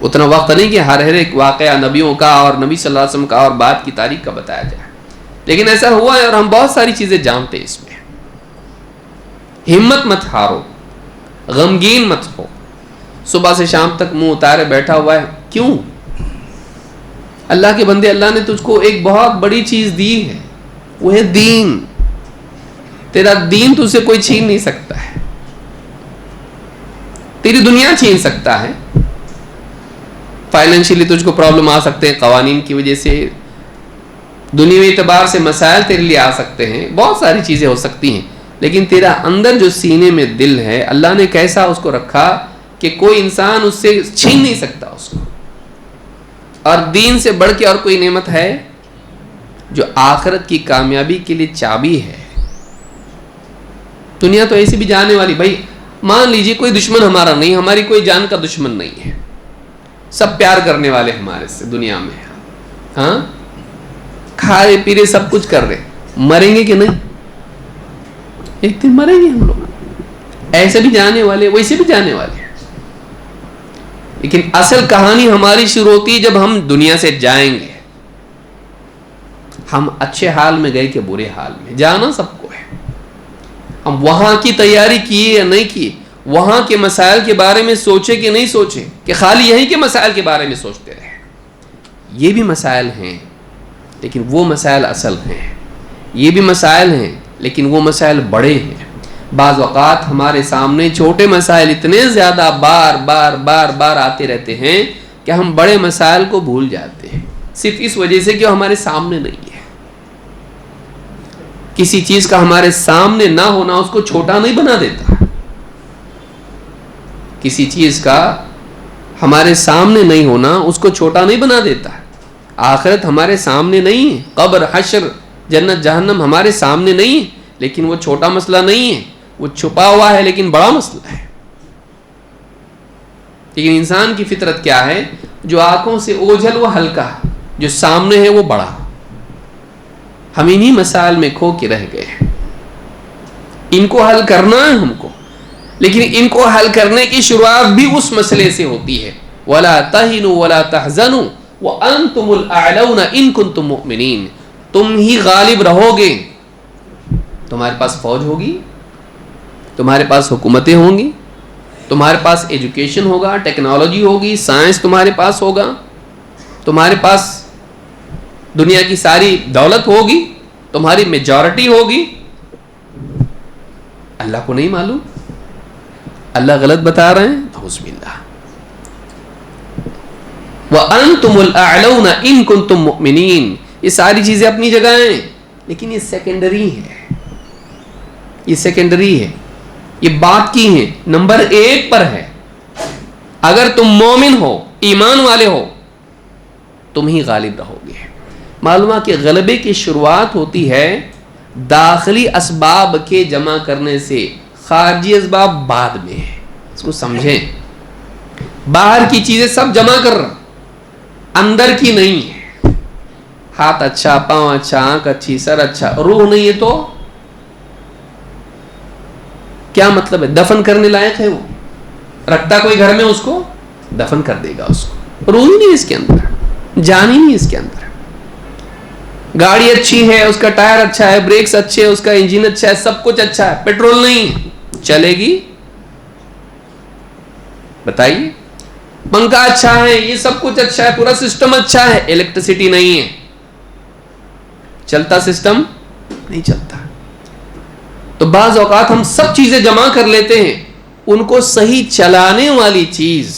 اتنا وقت نہیں کہ ہر ایک واقعہ نبیوں کا اور نبی صلی اللہ علیہ وسلم کا اور بعد کی تاریخ کا بتایا جائے, لیکن ایسا ہوا ہے, اور ہم بہت ساری چیزیں جانتے ہیں اس میں. ہمت مت ہارو, غمگین مت ہو. صبح سے شام تک منہ اتارے بیٹھا ہوا ہے, کیوں؟ اللہ کے بندے, اللہ نے تجھ کو ایک بہت بڑی چیز دی ہے, وہ ہے دین. تیرا دین تجھ سے کوئی چھین نہیں سکتا ہے. تیری دنیا چھین سکتا ہے, فائنینشلی تجھ کو پرابلم آ سکتے ہیں, قوانین کی وجہ سے دنیاوی اعتبار سے مسائل تیرے لیے آ سکتے ہیں, بہت ساری چیزیں ہو سکتی ہیں, لیکن تیرا اندر جو سینے میں دل ہے, اللہ نے کیسا اس کو رکھا کہ کوئی انسان اس سے چھین نہیں سکتا اس کو. اور دین سے بڑھ کے اور کوئی نعمت ہے جو آخرت کی کامیابی کے لیے چابی ہے. دنیا تو ایسی بھی جانے والی. بھائی مان لیجئے کوئی دشمن ہمارا نہیں, ہماری کوئی جان کا دشمن نہیں ہے, سب پیار کرنے والے ہمارے سے دنیا میں. ہاں, کھائے پیرے سب کچھ کر رہے, مریں گے کہ نہیں؟ ایک دن مریں گے ہم لوگ. ایسے بھی جانے والے, ویسے بھی جانے والے. لیکن اصل کہانی ہماری شروع ہوتی ہے جب ہم دنیا سے جائیں گے. ہم اچھے حال میں گئے کہ برے حال میں, جانا سب کو ہے. ہم وہاں کی تیاری کیے یا نہیں کیے, وہاں کے مسائل کے بارے میں سوچے کہ نہیں سوچے, کہ خالی یہیں کے مسائل کے بارے میں سوچتے رہے. یہ بھی مسائل ہیں, لیکن وہ مسائل اصل ہیں. یہ بھی مسائل ہیں, لیکن وہ مسائل بڑے ہیں. بعض اوقات ہمارے سامنے چھوٹے مسائل اتنے زیادہ بار بار بار بار آتے رہتے ہیں کہ ہم بڑے مسائل کو بھول جاتے ہیں, صرف اس وجہ سے کہ وہ ہمارے سامنے نہیں ہے. کسی چیز کا ہمارے سامنے نہ ہونا اس کو چھوٹا نہیں بنا دیتا. کسی چیز کا ہمارے سامنے نہیں ہونا اس کو چھوٹا نہیں بنا دیتا. آخرت ہمارے سامنے نہیں ہے, قبر, حشر, جنت, جہنم ہمارے سامنے نہیں ہے, لیکن وہ چھوٹا مسئلہ نہیں ہے, وہ چھپا ہوا ہے لیکن بڑا مسئلہ ہے. لیکن انسان کی فطرت کیا ہے؟ جو آنکھوں سے اوجھل وہ ہلکا, جو سامنے ہے وہ بڑا. ہم انہی مسائل میں کھو کے رہ گئے. ان کو حل کرنا ہے ہم کو, لیکن ان کو حل کرنے کی شروعات بھی اس مسئلے سے ہوتی ہے. وَلَا تَهِنُوا وَلَا تَحْزَنُوا وَأَنْتُمُ الْأَعْلَوْنَ إِن كُنتُم مُؤْمِنِينَ. تم ہی غالب رہو گے. تمہارے پاس فوج ہوگی, تمہارے پاس حکومتیں ہوں گی, تمہارے پاس ایجوکیشن ہوگا, ٹیکنالوجی ہوگی, سائنس تمہارے پاس ہوگا, تمہارے پاس دنیا کی ساری دولت ہوگی, تمہاری میجورٹی ہوگی. اللہ کو نہیں معلوم, اللہ غلط بتا رہے ہیں. اعوذ باللہ. وَأَنْتُمُ الْأَعْلَوْنَ إِن كُنتُم مُؤْمِنِينَ. یہ ساری چیزیں اپنی جگہ ہیں لیکن یہ سیکنڈری ہے، یہ سیکنڈری ہے، یہ بات کی ہیں، نمبر 1 پر ہے. اگر تم مومن ہو، ایمان والے ہو، تم ہی غالب رہو گے. معلوم ہے کہ غلبے کی شروعات ہوتی ہے داخلی اسباب کے جمع کرنے سے، خارجی اسباب بعد میں ہے. اس کو سمجھیں، باہر کی چیزیں سب جمع کر رہا، اندر کی نہیں ہے. ہاتھ اچھا، پاؤں اچھا، آنکھ اچھی، سر اچھا، روح نہیں ہے تو کیا مطلب ہے؟ دفن کرنے لائق ہے وہ؟ رکھتا کوئی گھر میں اس کو دفن کر دے گا، اس کو روح ہی نہیں اس کے اندر، جان ہی نہیں اس کے اندر. گاڑی اچھی ہے، اس کا ٹائر اچھا ہے، بریکس اچھے، اس کا انجن اچھا ہے، سب کچھ اچھا ہے، پیٹرول نہیں چلے گی؟ بتائیے. پنکھا اچھا ہے، یہ سب کچھ اچھا ہے، پورا سسٹم اچھا ہے، الیکٹریسٹی نہیں ہے، چلتا سسٹم نہیں چلتا. تو بعض اوقات ہم سب چیزیں جمع کر لیتے ہیں، ان کو صحیح چلانے والی چیز،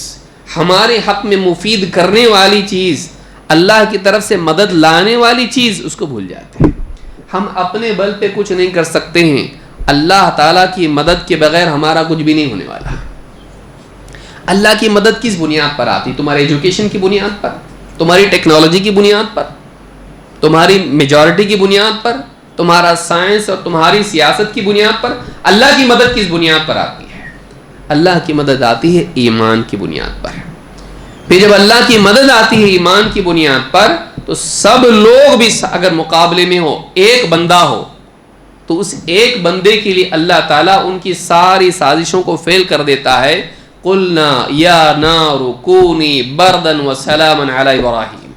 ہمارے حق میں مفید کرنے والی چیز، اللہ کی طرف سے مدد لانے والی چیز، اس کو بھول جاتے ہیں. ہم اپنے بل پہ کچھ نہیں کر سکتے ہیں، اللہ تعالیٰ کی مدد کے بغیر ہمارا کچھ بھی نہیں ہونے والا. اللہ کی مدد کس بنیاد پر آتی؟ تمہارے ایجوکیشن کی بنیاد پر، تمہاری ٹیکنالوجی کی بنیاد پر، تمہاری میجورٹی کی بنیاد پر، تمہارا سائنس اور تمہاری سیاست کی بنیاد پر. اللہ کی مدد کس بنیاد پر آتی ہے؟ اللہ کی مدد آتی ہے ایمان کی بنیاد پر. پھر جب اللہ کی مدد آتی ہے ایمان کی بنیاد پر، تو سب لوگ بھی اگر مقابلے میں ہو، ایک بندہ ہو، تو اس ایک بندے کے لیے اللہ تعالیٰ ان کی ساری سازشوں کو فیل کر دیتا ہے. قلنا یا نار کونی بردا وسلاما علی ابراہیم.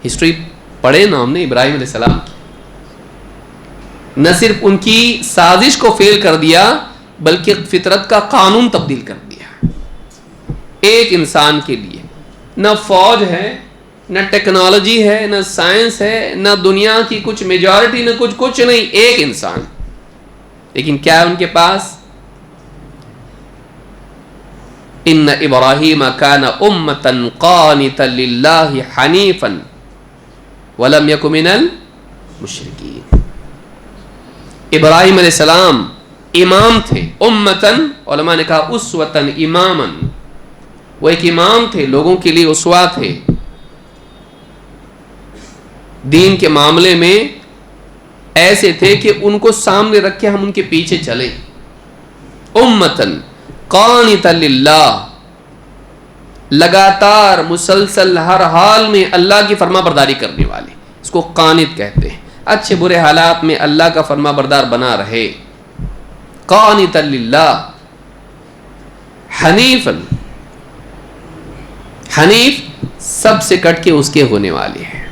ہسٹری پڑھے نا ہم نے ابراہیم علیہ السلام کی. نہ صرف ان کی سازش کو فیل کر دیا بلکہ فطرت کا قانون تبدیل کر دیا. ایک انسان کے لیے نہ فوج ہے، نہ ٹیکنالوجی ہے، نہ سائنس ہے، نہ دنیا کی کچھ میجورٹی، نہ کچھ نہیں، ایک انسان. لیکن کیا ہے ان کے پاس؟ ان ابراہیم کان امۃ قانتا للہ حنیفا ولم یک من المشرکین. ابراہیم علیہ السلام امام تھے، امتن، علماء نے کہا اسوتن امامن، وہ ایک امام تھے، لوگوں کے لیے اسوا تھے. دین کے معاملے میں ایسے تھے کہ ان کو سامنے رکھ کے ہم ان کے پیچھے چلیں. امتن قانتا للہ، لگاتار مسلسل ہر حال میں اللہ کی فرما برداری کرنے والے، اس کو قانت کہتے ہیں. اچھے برے حالات میں اللہ کا فرما بردار بنا رہے. قانتا للہ حنیفا، حنیف سب سے کٹ کے اس کے ہونے والے ہیں.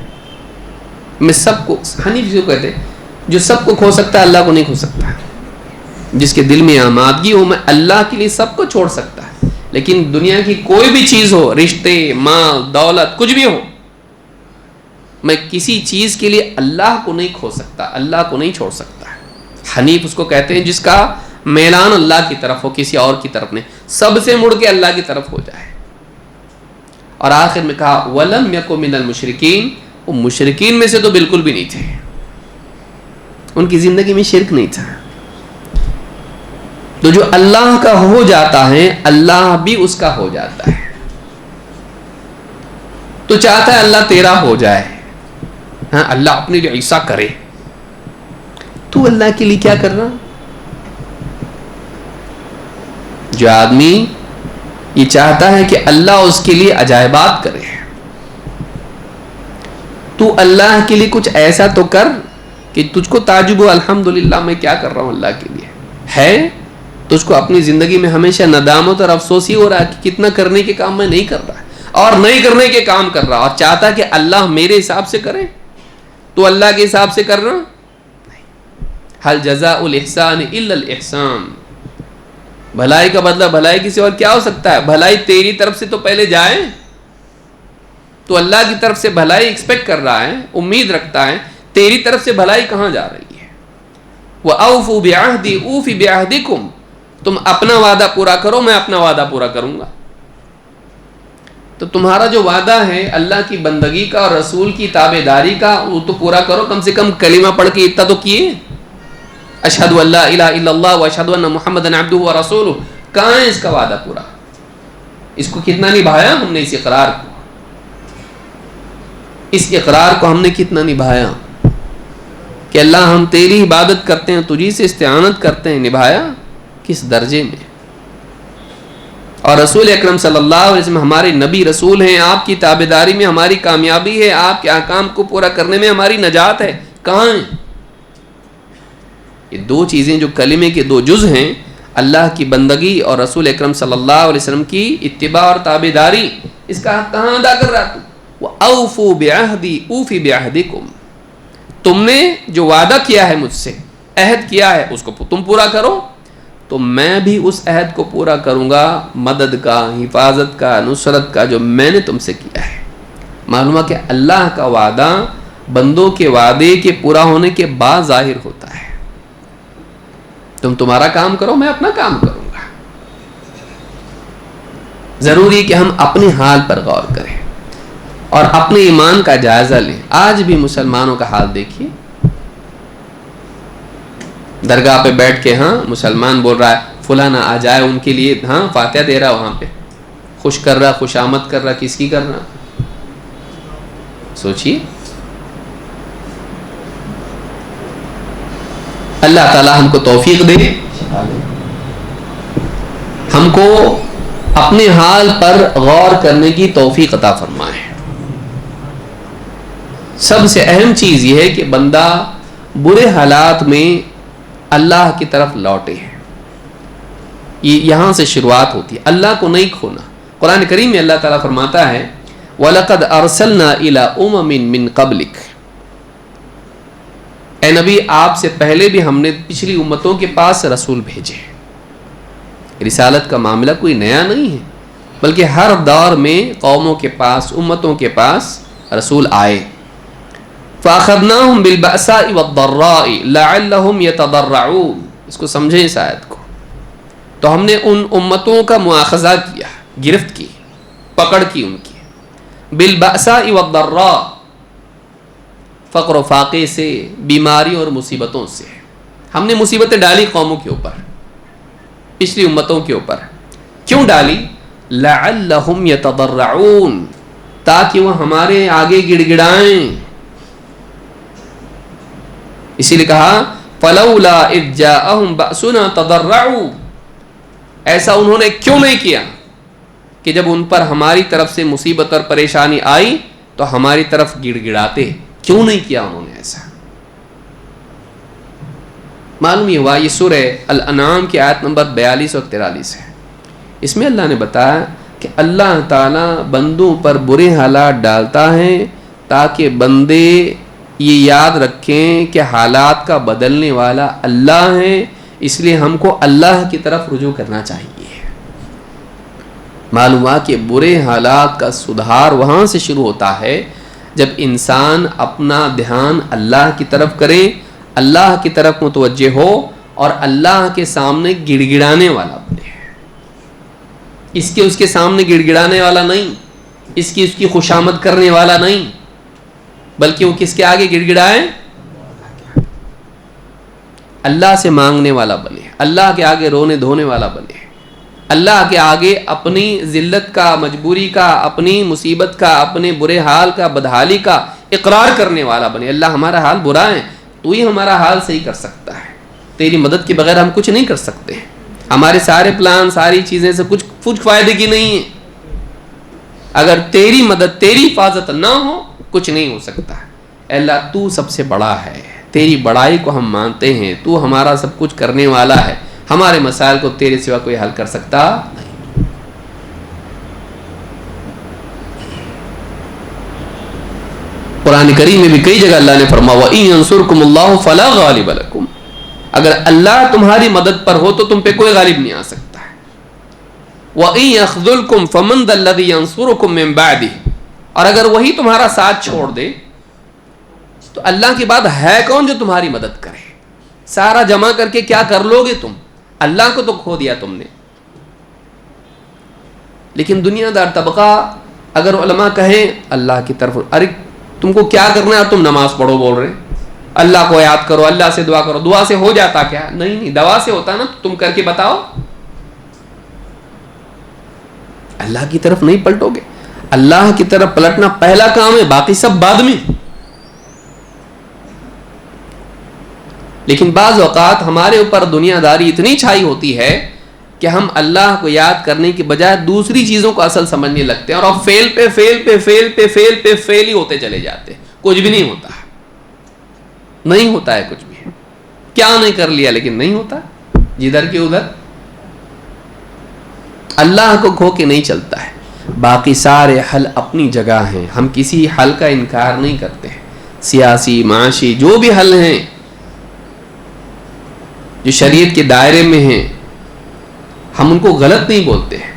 میں سب کو حنیف جو کہتے ہیں، جو سب کو کھو سکتا ہے اللہ کو نہیں کھو سکتا. جس کے دل میں آمادگی ہو، میں اللہ کے لیے سب کو چھوڑ سکتا ہے. لیکن دنیا کی کوئی بھی چیز ہو، رشتے، مال، دولت، کچھ بھی ہو، میں کسی چیز کے لیے اللہ کو نہیں کھو سکتا، اللہ کو نہیں چھوڑ سکتا. حنیف اس کو کہتے ہیں جس کا میلان اللہ کی طرف ہو، کسی اور کی طرف نہیں، سب سے مڑ کے اللہ کی طرف ہو جائے. اور آخر میں کہا وَلَمْ يَكُ مِنَ الْمُشْرِكِينَ، وہ مشرکین میں سے تو بالکل بھی نہیں تھے، ان کی زندگی میں شرک نہیں تھا. تو جو اللہ کا ہو جاتا ہے اللہ بھی اس کا ہو جاتا ہے. تو چاہتا ہے اللہ تیرا ہو جائے، ہاں اللہ اپنے لیے ایسا کرے، تو اللہ کے لیے کیا کر رہا؟ جو آدمی یہ چاہتا ہے کہ اللہ اس کے لیے عجائبات کرے، تو اللہ کے لیے کچھ ایسا تو کر کہ تجھ کو تعجب ہو، الحمدللہ میں کیا کر رہا ہوں اللہ کے لیے. ہے تجھ کو اپنی زندگی میں ہمیشہ ندامت اور افسوس ہی ہو رہا ہے کہ کتنا کرنے کے کام میں نہیں کر رہا اور نہیں کرنے کے کام کر رہا، اور چاہتا کہ اللہ میرے حساب سے کرے، تو اللہ کے حساب سے کر رہا. حل جزاء الاحسان الا الاحسان، بھلائی کا بدلہ بھلائی کی سے اور کیا ہو سکتا ہے؟ بھلائی تیری طرف سے تو پہلے جائے، تو اللہ کی طرف سے بھلائی ایکسپیکٹ کر رہا ہے، امید رکھتا ہے، تیری طرف سے بھلائی کہاں جا رہی ہے؟ وَأَوْفُوا بِعَهْدِي أُوفِ بِعَهْدِكُمْ، تم اپنا وعدہ پورا کرو، میں اپنا وعدہ پورا کروں گا. تو تمہارا جو وعدہ ہے اللہ کی بندگی کا اور رسول کی تابع داری کا وہ تو پورا کرو، کم سے کم کلمہ پڑھ کے اتنا تو کیے، اشہدو ان لا الہ الا اللہ و اشہدو ان محمد عبدہ و رسولہ، کہاں ہے اس کا وعدہ پورا؟ اس کو کتنا نبھایا ہم نے؟ اس اقرار کو ہم نے کتنا نبھایا کہ اللہ ہم تیری عبادت کرتے ہیں، تجھی سے استعانت کرتے ہیں، نبھایا کس درجے میں؟ اور رسول اکرم صلی اللہ علیہ وسلم ہمارے نبی رسول ہیں، آپ کی تابعداری میں ہماری کامیابی ہے، آپ کے احکام کو پورا کرنے میں ہماری نجات ہے، کہاں ہیں؟ یہ دو چیزیں جو کلمے کے دو جز ہیں، اللہ کی بندگی اور رسول اکرم صلی اللہ علیہ وسلم کی اتباع اور تابعداری، اس کا حق کہاں ادا کر رہا تو؟ وَأَوْفُوا بِعَهْدِي أُوفِ بِعَهْدِكُمْ، تم نے جو وعدہ کیا ہے مجھ سے، عہد کیا ہے، اس کو تم پورا کرو تو میں بھی اس عہد کو پورا کروں گا، مدد کا، حفاظت کا، نصرت کا جو میں نے تم سے کیا ہے۔ معلوم ہے کہ اللہ کا وعدہ بندوں کے وعدے کے پورا ہونے کے بعد ظاہر ہوتا ہے۔ تم تمہارا کام کرو، میں اپنا کام کروں گا۔ ضروری کہ ہم اپنے حال پر غور کریں اور اپنے ایمان کا جائزہ لیں۔ آج بھی مسلمانوں کا حال دیکھیے، درگاہ پہ بیٹھ کے ہاں مسلمان بول رہا ہے فلانا آ جائے ان کے لیے، ہاں فاتحہ دے رہا وہاں پہ، خوش کر رہا، خوش آمد کر رہا، کس کی کر رہا؟ سوچیے۔ اللہ تعالی ہم کو توفیق دے، ہم کو اپنے حال پر غور کرنے کی توفیق عطا فرمائے۔ سب سے اہم چیز یہ ہے کہ بندہ برے حالات میں اللہ کی طرف لوٹے ہیں، یہاں سے شروعات ہوتی ہے، اللہ کو نہیں کھونا۔ قرآن کریم میں اللہ تعالیٰ فرماتا ہے وَلَقَدْ أَرْسَلْنَا إِلَىٰ أُمَمٍ مِّن قَبْلِكَ، اے نبی آپ سے پہلے بھی ہم نے پچھلی امتوں کے پاس رسول بھیجے۔ رسالت کا معاملہ کوئی نیا نہیں ہے، بلکہ ہر دور میں قوموں کے پاس، امتوں کے پاس رسول آئے۔ فَأَخَذْنَاهُمْ بِالْبَأْسَاءِ وَالضَّرَّاءِ لَعَلَّهُمْ يَتَضَرَّعُونَ، اس کو سمجھیں اس آیت کو۔ تو ہم نے ان امتوں کا مواخذہ کیا، گرفت کی، پکڑ کی ان کی، بالبأساء والضراء، فقر و فاقے سے، بیماریوں اور مصیبتوں سے۔ ہم نے مصیبتیں ڈالی قوموں کے اوپر، پچھلی امتوں کے اوپر۔ کیوں ڈالی؟ لعلہم یتضرعون، تاکہ وہ ہمارے آگے گڑ گڑائیں۔ اسی لیے کہا فلولا اذ جاءہم بأسنا تضرعوا، ایسا انہوں نے کیوں نہیں کیا کہ جب ان پر ہماری طرف سے مصیبت اور پریشانی آئی تو ہماری طرف گڑ گڑاتے؟ کیوں نہیں کیا انہوں نے ایسا؟ معلوم یہ ہوا، یہ سورہ الانعام کی آیت نمبر 42 اور 43 ہے۔ اس میں اللہ نے بتایا کہ اللہ تعالیٰ بندوں پر برے حالات ڈالتا ہے تاکہ بندے یہ یاد رکھیں کہ حالات کا بدلنے والا اللہ ہے، اس لیے ہم کو اللہ کی طرف رجوع کرنا چاہیے۔ معلوم ہوا کہ برے حالات کا سدھار وہاں سے شروع ہوتا ہے جب انسان اپنا دھیان اللہ کی طرف کرے، اللہ کی طرف متوجہ ہو اور اللہ کے سامنے گڑ گڑانے والا بنے۔ اس کے سامنے گڑ گڑانے والا نہیں، اس کی خوشامد کرنے والا نہیں، بلکہ وہ کس کے آگے گڑ گڑائے؟ اللہ سے مانگنے والا بنے، اللہ کے آگے رونے دھونے والا بنے، اللہ کے آگے اپنی ذلت کا، مجبوری کا، اپنی مصیبت کا، اپنے برے حال کا، بدحالی کا اقرار کرنے والا بنے۔ اللہ ہمارا حال برا ہے، تو ہی ہمارا حال صحیح کر سکتا ہے، تیری مدد کے بغیر ہم کچھ نہیں کر سکتے ہیں، ہمارے سارے پلان، ساری چیزیں سے کچھ فائدے کی نہیں ہیں، اگر تیری مدد، تیری حفاظت نہ ہو کچھ نہیں ہو سکتا۔ اے اللہ تو سب سے بڑا ہے، تیری بڑائی کو ہم مانتے ہیں، تو ہمارا سب کچھ کرنے والا ہے، ہمارے مسائل کو تیرے سوا کوئی حل کر سکتا نہیں۔ قرآن کریم میں بھی کئی جگہ اللہ نے فرمایا وَإِن يَنصُرْكُمُ اللَّهُ فَلَا غَالِبَ لَكُمْ، اگر اللہ تمہاری مدد پر ہو تو تم پہ کوئی غالب نہیں آ سکتا ہے۔ وَإِن يَخْذُلْكُمْ فَمَنْ ذَا الَّذِي يَنصُرُكُمْ مِنْ بَعْدِهِ، اور اگر وہی تمہارا ساتھ چھوڑ دے تو اللہ کے بعد ہے کون جو تمہاری مدد کرے؟ سارا جمع کر کے کیا کر لو گے تم؟ اللہ کو تو کھو دیا تم نے۔ لیکن دنیا دار طبقہ اگر علماء کہیں اللہ کی طرف، ارے تم کو کیا کرنا ہے اور تم نماز پڑھو بول رہے، اللہ کو یاد کرو، اللہ سے دعا کرو، دعا سے ہو جاتا کیا؟ نہیں، دعا سے ہوتا نا، تم کر کے بتاؤ. اللہ کی طرف نہیں پلٹو گے. اللہ کی طرف پلٹنا پہلا کام ہے، باقی سب بعد میں. لیکن بعض اوقات ہمارے اوپر دنیا داری اتنی چھائی ہوتی ہے کہ ہم اللہ کو یاد کرنے کے بجائے دوسری چیزوں کو اصل سمجھنے لگتے ہیں، اور اب فیل پہ فیل پہ فیل پہ فیل پہ فیل ہی ہوتے چلے جاتے ہیں. کچھ بھی نہیں ہوتا، نہیں ہوتا ہے کچھ بھی. کیا نہیں کر لیا لیکن نہیں ہوتا، جدھر کی ادھر. اللہ کو کھو کے نہیں چلتا ہے. باقی سارے حل اپنی جگہ ہیں، ہم کسی حل کا انکار نہیں کرتے ہیں. سیاسی، معاشی، جو بھی حل ہیں جو شریعت کے دائرے میں ہیں، ہم ان کو غلط نہیں بولتے ہیں.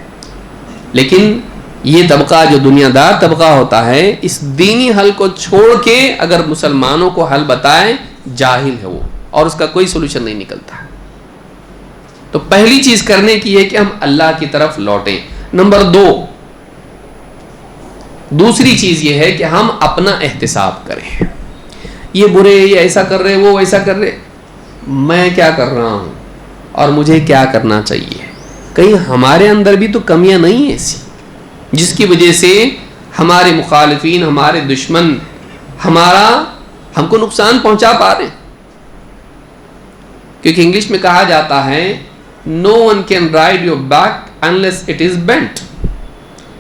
لیکن یہ طبقہ جو دنیا دار طبقہ ہوتا ہے، اس دینی حل کو چھوڑ کے اگر مسلمانوں کو حل بتائے، جاہل ہے وہ، اور اس کا کوئی سولوشن نہیں نکلتا. تو پہلی چیز کرنے کی ہے کہ ہم اللہ کی طرف لوٹیں. نمبر 2، دوسری چیز یہ ہے کہ ہم اپنا احتساب کریں. یہ برے، یہ ایسا کر رہے، وہ ایسا کر رہے، میں کیا کر رہا ہوں اور مجھے کیا کرنا چاہیے. کہیں ہمارے اندر بھی تو کمیاں نہیں ہیں ایسی جس کی وجہ سے ہمارے مخالفین، ہمارے دشمن ہم کو نقصان پہنچا پا رہے ہیں. کیونکہ انگلش میں کہا جاتا ہے no one can ride your back unless it is bent.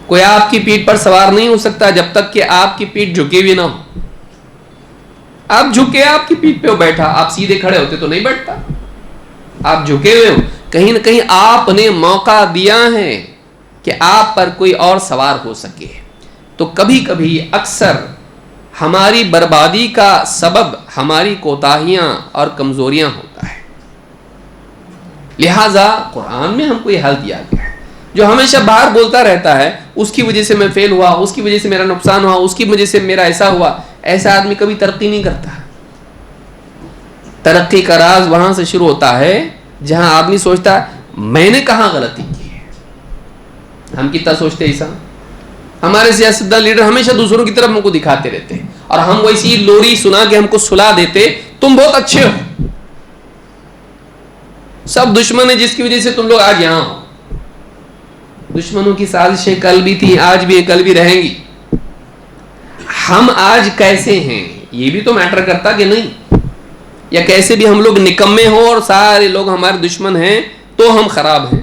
کوئی آپ کی پیٹھ پر سوار نہیں ہو سکتا جب تک کہ آپ کی پیٹھ جھکی ہوئی نہ ہو. آپ جھکے، آپ کی پیٹھ پہ ہو بیٹھا، آپ سیدھے کھڑے ہوتے تو نہیں بیٹھتا. آپ جھکے ہوئے ہو، کہیں نہ کہیں آپ نے موقع دیا ہے کہ آپ پر کوئی اور سوار ہو سکے. تو کبھی کبھی اکثر ہماری بربادی کا سبب ہماری کوتاہیاں اور کمزوریاں ہوتا ہے. لہٰذا قرآن میں ہم کو یہ حل دیا گیا ہے. جو ہمیشہ باہر بولتا رہتا ہے اس کی وجہ سے میں فیل ہوا، اس کی وجہ سے میرا نقصان ہوا، اس کی وجہ سے میرا ایسا ہوا، ایسا آدمی کبھی ترقی نہیں کرتا. ترقی کا راز وہاں سے شروع ہوتا ہے جہاں آدمی سوچتا ہے میں نے کہاں غلطی کی ہے. ہم کتنا سوچتے ایسا. ہمارے سیاستدان لیڈر ہمیشہ دوسروں کی طرف ہم کو دکھاتے رہتے ہیں، اور ہم ویسی لوری سنا کے ہم کو سلا دیتے، تم بہت اچھے ہو، سب دشمن ہے جس کی وجہ سے تم لوگ آج یہاں ہو. دشمنوں کی سازشیں کل بھی تھی، آج بھی ہیں، کل بھی رہیں گی. ہم آج کیسے ہیں یہ بھی تو میٹر کرتا کہ نہیں. یا کیسے بھی ہم لوگ نکمے ہوں اور سارے لوگ ہمارے دشمن ہیں تو ہم خراب ہیں،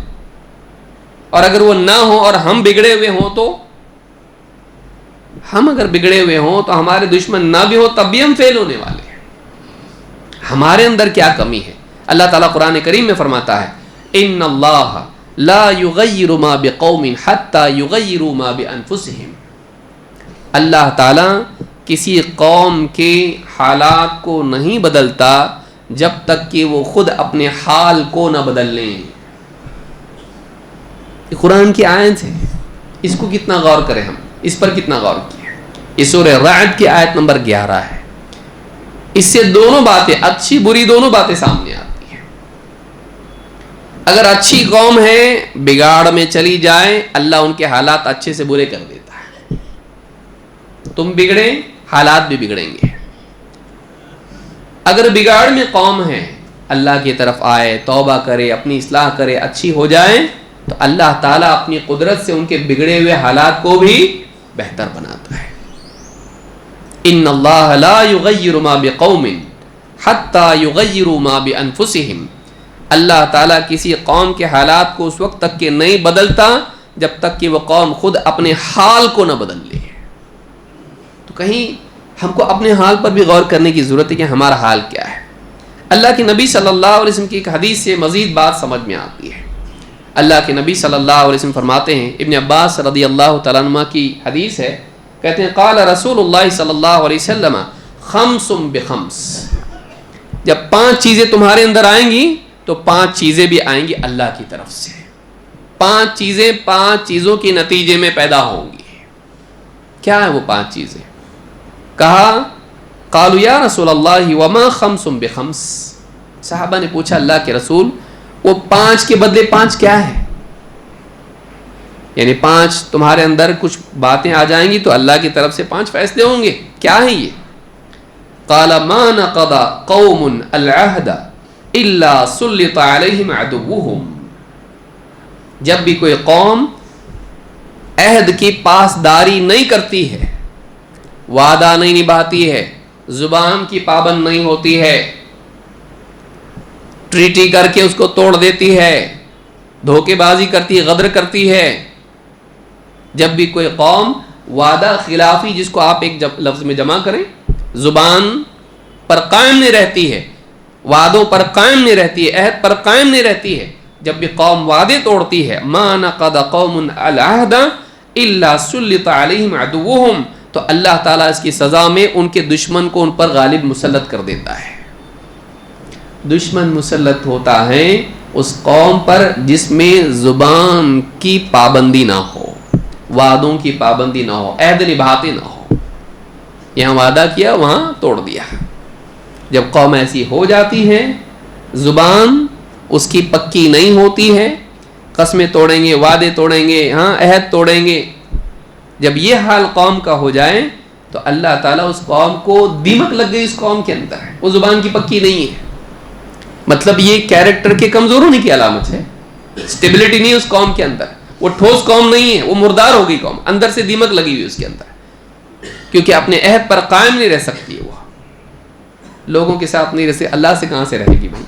اور اگر وہ نہ ہو اور ہم بگڑے ہوئے ہوں تو ہمارے دشمن نہ بھی ہو تب بھی ہم فیل ہونے والے ہیں. ہمارے اندر کیا کمی ہے؟ اللہ تعالیٰ قرآن کریم میں فرماتا ہے ان اللہ لا یغیر ما بقوم حتی یغیروا ما بانفسہم. اللہ تعالیٰ کسی قوم کے حالات کو نہیں بدلتا جب تک کہ وہ خود اپنے حال کو نہ بدل لیں. یہ قرآن کی آیت ہے، اس کو کتنا غور کریں، ہم اس پر کتنا غور کیا. یہ سورہ رعد کی آیت نمبر 11 ہے. اس سے دونوں باتیں، اچھی بری دونوں باتیں سامنے آتی ہیں. اگر اچھی قوم ہے بگاڑ میں چلی جائے، اللہ ان کے حالات اچھے سے برے کر دیتا ہے. تم بگڑے، حالات بھی بگڑیں گے. اگر بگاڑ میں قوم ہے، اللہ کی طرف آئے، توبہ کرے، اپنی اصلاح کرے، اچھی ہو جائے، تو اللہ تعالیٰ اپنی قدرت سے ان کے بگڑے ہوئے حالات کو بھی بہتر بناتا ہے. ان اللہ لا یغیر ما بقوم حتی یغیروا ما بانفسہم. اللہ تعالیٰ کسی قوم کے حالات کو اس وقت تک کہ نہیں بدلتا جب تک کہ وہ قوم خود اپنے حال کو نہ بدل لے. تو کہیں ہم کو اپنے حال پر بھی غور کرنے کی ضرورت ہے کہ ہمارا حال کیا ہے. اللہ کے نبی صلی اللہ علیہ وسلم کی ایک حدیث سے مزید بات سمجھ میں آتی ہے. اللہ کے نبی صلی اللہ علیہ وسلم فرماتے ہیں، ابن عباس رضی اللہ تعالیٰ عنہ کی حدیث ہے، کہتے ہیں قال رسول اللہ صلی اللہ علیہ وسلم خمس بخمس. جب 5 چیزیں تمہارے اندر آئیں گی تو 5 چیزیں بھی آئیں گی اللہ کی طرف سے. 5 چیزیں 5 چیزوں کے نتیجے میں پیدا ہوں گی. کیا ہے وہ 5 چیزیں؟ کہا قالوا یا رسول اللہ وما خمس بخمس. صحابہ نے پوچھا اللہ کے رسول وہ 5 کے بدلے 5 کیا ہے؟ یعنی 5 تمہارے اندر کچھ باتیں آ جائیں گی تو اللہ کی طرف سے 5 فیصلے ہوں گے. کیا ہے یہ؟ قال ما نقض قوم العہد الا سلط علیہم عدوہم. جب بھی کوئی قوم عہد کی پاسداری نہیں کرتی ہے، وعدہ نہیں نبھاتی ہے، زبان کی پابند نہیں ہوتی ہے، ٹریٹی کر کے اس کو توڑ دیتی ہے، دھوکے بازی کرتی ہے، غدر کرتی ہے. جب بھی کوئی قوم وعدہ خلافی، جس کو آپ ایک لفظ میں جمع کریں، زبان پر قائم نہیں رہتی ہے، وعدوں پر قائم نہیں رہتی ہے، عہد پر قائم نہیں رہتی ہے، جب بھی قوم وعدے توڑتی ہے، ما نقض قوم العہد الا سلط علیہم عدوہم، تو اللہ تعالیٰ اس کی سزا میں ان کے دشمن کو ان پر غالب مسلط کر دیتا ہے. دشمن مسلط ہوتا ہے اس قوم پر جس میں زبان کی پابندی نہ ہو، وعدوں کی پابندی نہ ہو، عہد نبھاتے نہ ہو. یہاں وعدہ کیا، وہاں توڑ دیا. جب قوم ایسی ہو جاتی ہے، زبان اس کی پکی نہیں ہوتی ہے، قسمیں توڑیں گے، وعدے توڑیں گے، عہد توڑیں گے. جب یہ حال قوم کا ہو جائے تو اللہ تعالیٰ اس قوم کو دیمک لگ گئی، اس قوم کے اندر ہے، وہ زبان کی پکی نہیں ہے. مطلب یہ کیریکٹر کے کمزور ہونے کی علامت ہے. اسٹیبلٹی نہیں ہے اس قوم کے اندر، وہ ٹھوس قوم نہیں ہے، وہ مردار ہو گئی قوم، اندر سے دیمک لگی ہوئی اس کے اندر، کیونکہ اپنے عہد پر قائم نہیں رہ سکتی ہے. وہ لوگوں کے ساتھ نہیں رہ سکتی، اللہ سے کہاں سے رہے گی بھائی؟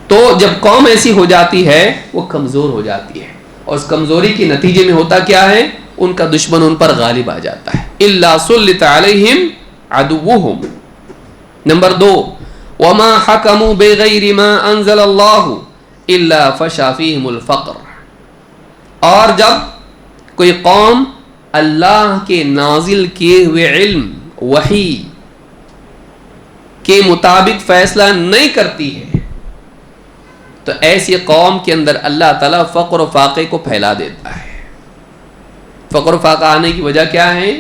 تو جب قوم ایسی ہو جاتی ہے وہ کمزور ہو جاتی ہے، اور اس کمزوری کے نتیجے میں ہوتا کیا ہے؟ ان کا دشمن ان پر غالب آ جاتا ہے. الا سلط علیہم عدوہم. نمبر 2، وما حکموا بغیر ما انزل اللہ الا فشا فیہم الفقر. اور جب کوئی قوم اللہ کے نازل کیے ہوئے علم، وحی کے مطابق فیصلہ نہیں کرتی ہے تو ایسی قوم کے اندر اللہ تعالیٰ فقر و فاقے کو پھیلا دیتا ہے. فقر و فاقہ آنے کی وجہ کیا ہے؟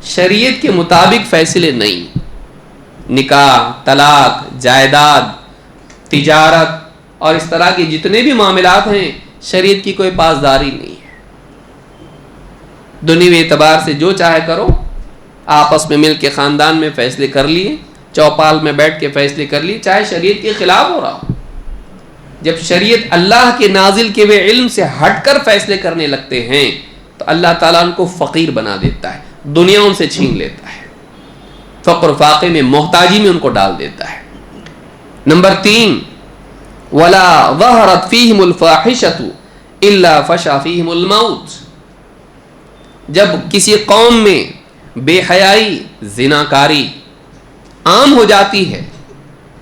شریعت کے مطابق فیصلے نہیں، نکاح، طلاق، جائیداد، تجارت اور اس طرح کے جتنے بھی معاملات ہیں، شریعت کی کوئی پاسداری نہیں ہے. دنیوی اعتبار سے جو چاہے کرو، آپس میں مل کے خاندان میں فیصلے کر لیے، چوپال میں بیٹھ کے فیصلے کر لیے، چاہے شریعت کے خلاف ہو رہا ہو. جب شریعت اللہ کے نازل کے ہوئے علم سے ہٹ کر فیصلے کرنے لگتے ہیں تو اللہ تعالیٰ ان کو فقیر بنا دیتا ہے، دنیا ان سے چھین لیتا ہے، فقر و فاقے میں، محتاجی میں ان کو ڈال دیتا ہے. نمبر 3، ولا ظہرت فیہم الفاحشۃ الا فشا فیہم الموت. جب کسی قوم میں بے حیائی، زناکاری عام ہو جاتی ہے،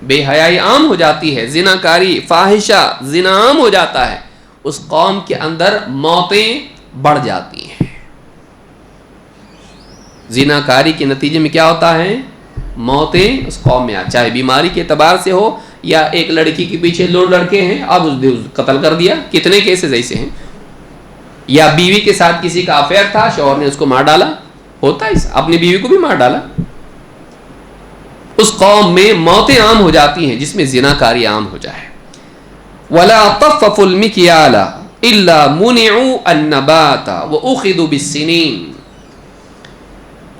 بے حیائی عام ہو جاتی ہے، زناکاری، فاحشہ، زنا عام ہو جاتا ہے، اس قوم کے اندر موتیں بڑھ جاتی ہیں. زناکاری کے نتیجے میں کیا ہوتا ہے؟ موتیں اس قوم میں چاہے بیماری کے اعتبار سے ہو، یا ایک لڑکی کے پیچھے 2 لڑکے ہیں، اب اس قتل کر دیا. کتنے کیسز ایسے ہیں. یا بیوی کے ساتھ کسی کا افیئر تھا، شوہر نے اس کو مار ڈالا، ہوتا ہے، اپنی بیوی کو بھی مار ڈالا. اس قوم میں موتیں عام ہو جاتی ہیں جس میں زناکاری عام ہو جائے. وَلَا طَفَّفُوا الْمِكْيَالَ إِلَّا مُنِعُوا النَّبَاتَ وَأُخِذُوا بِالسِّنِينَ.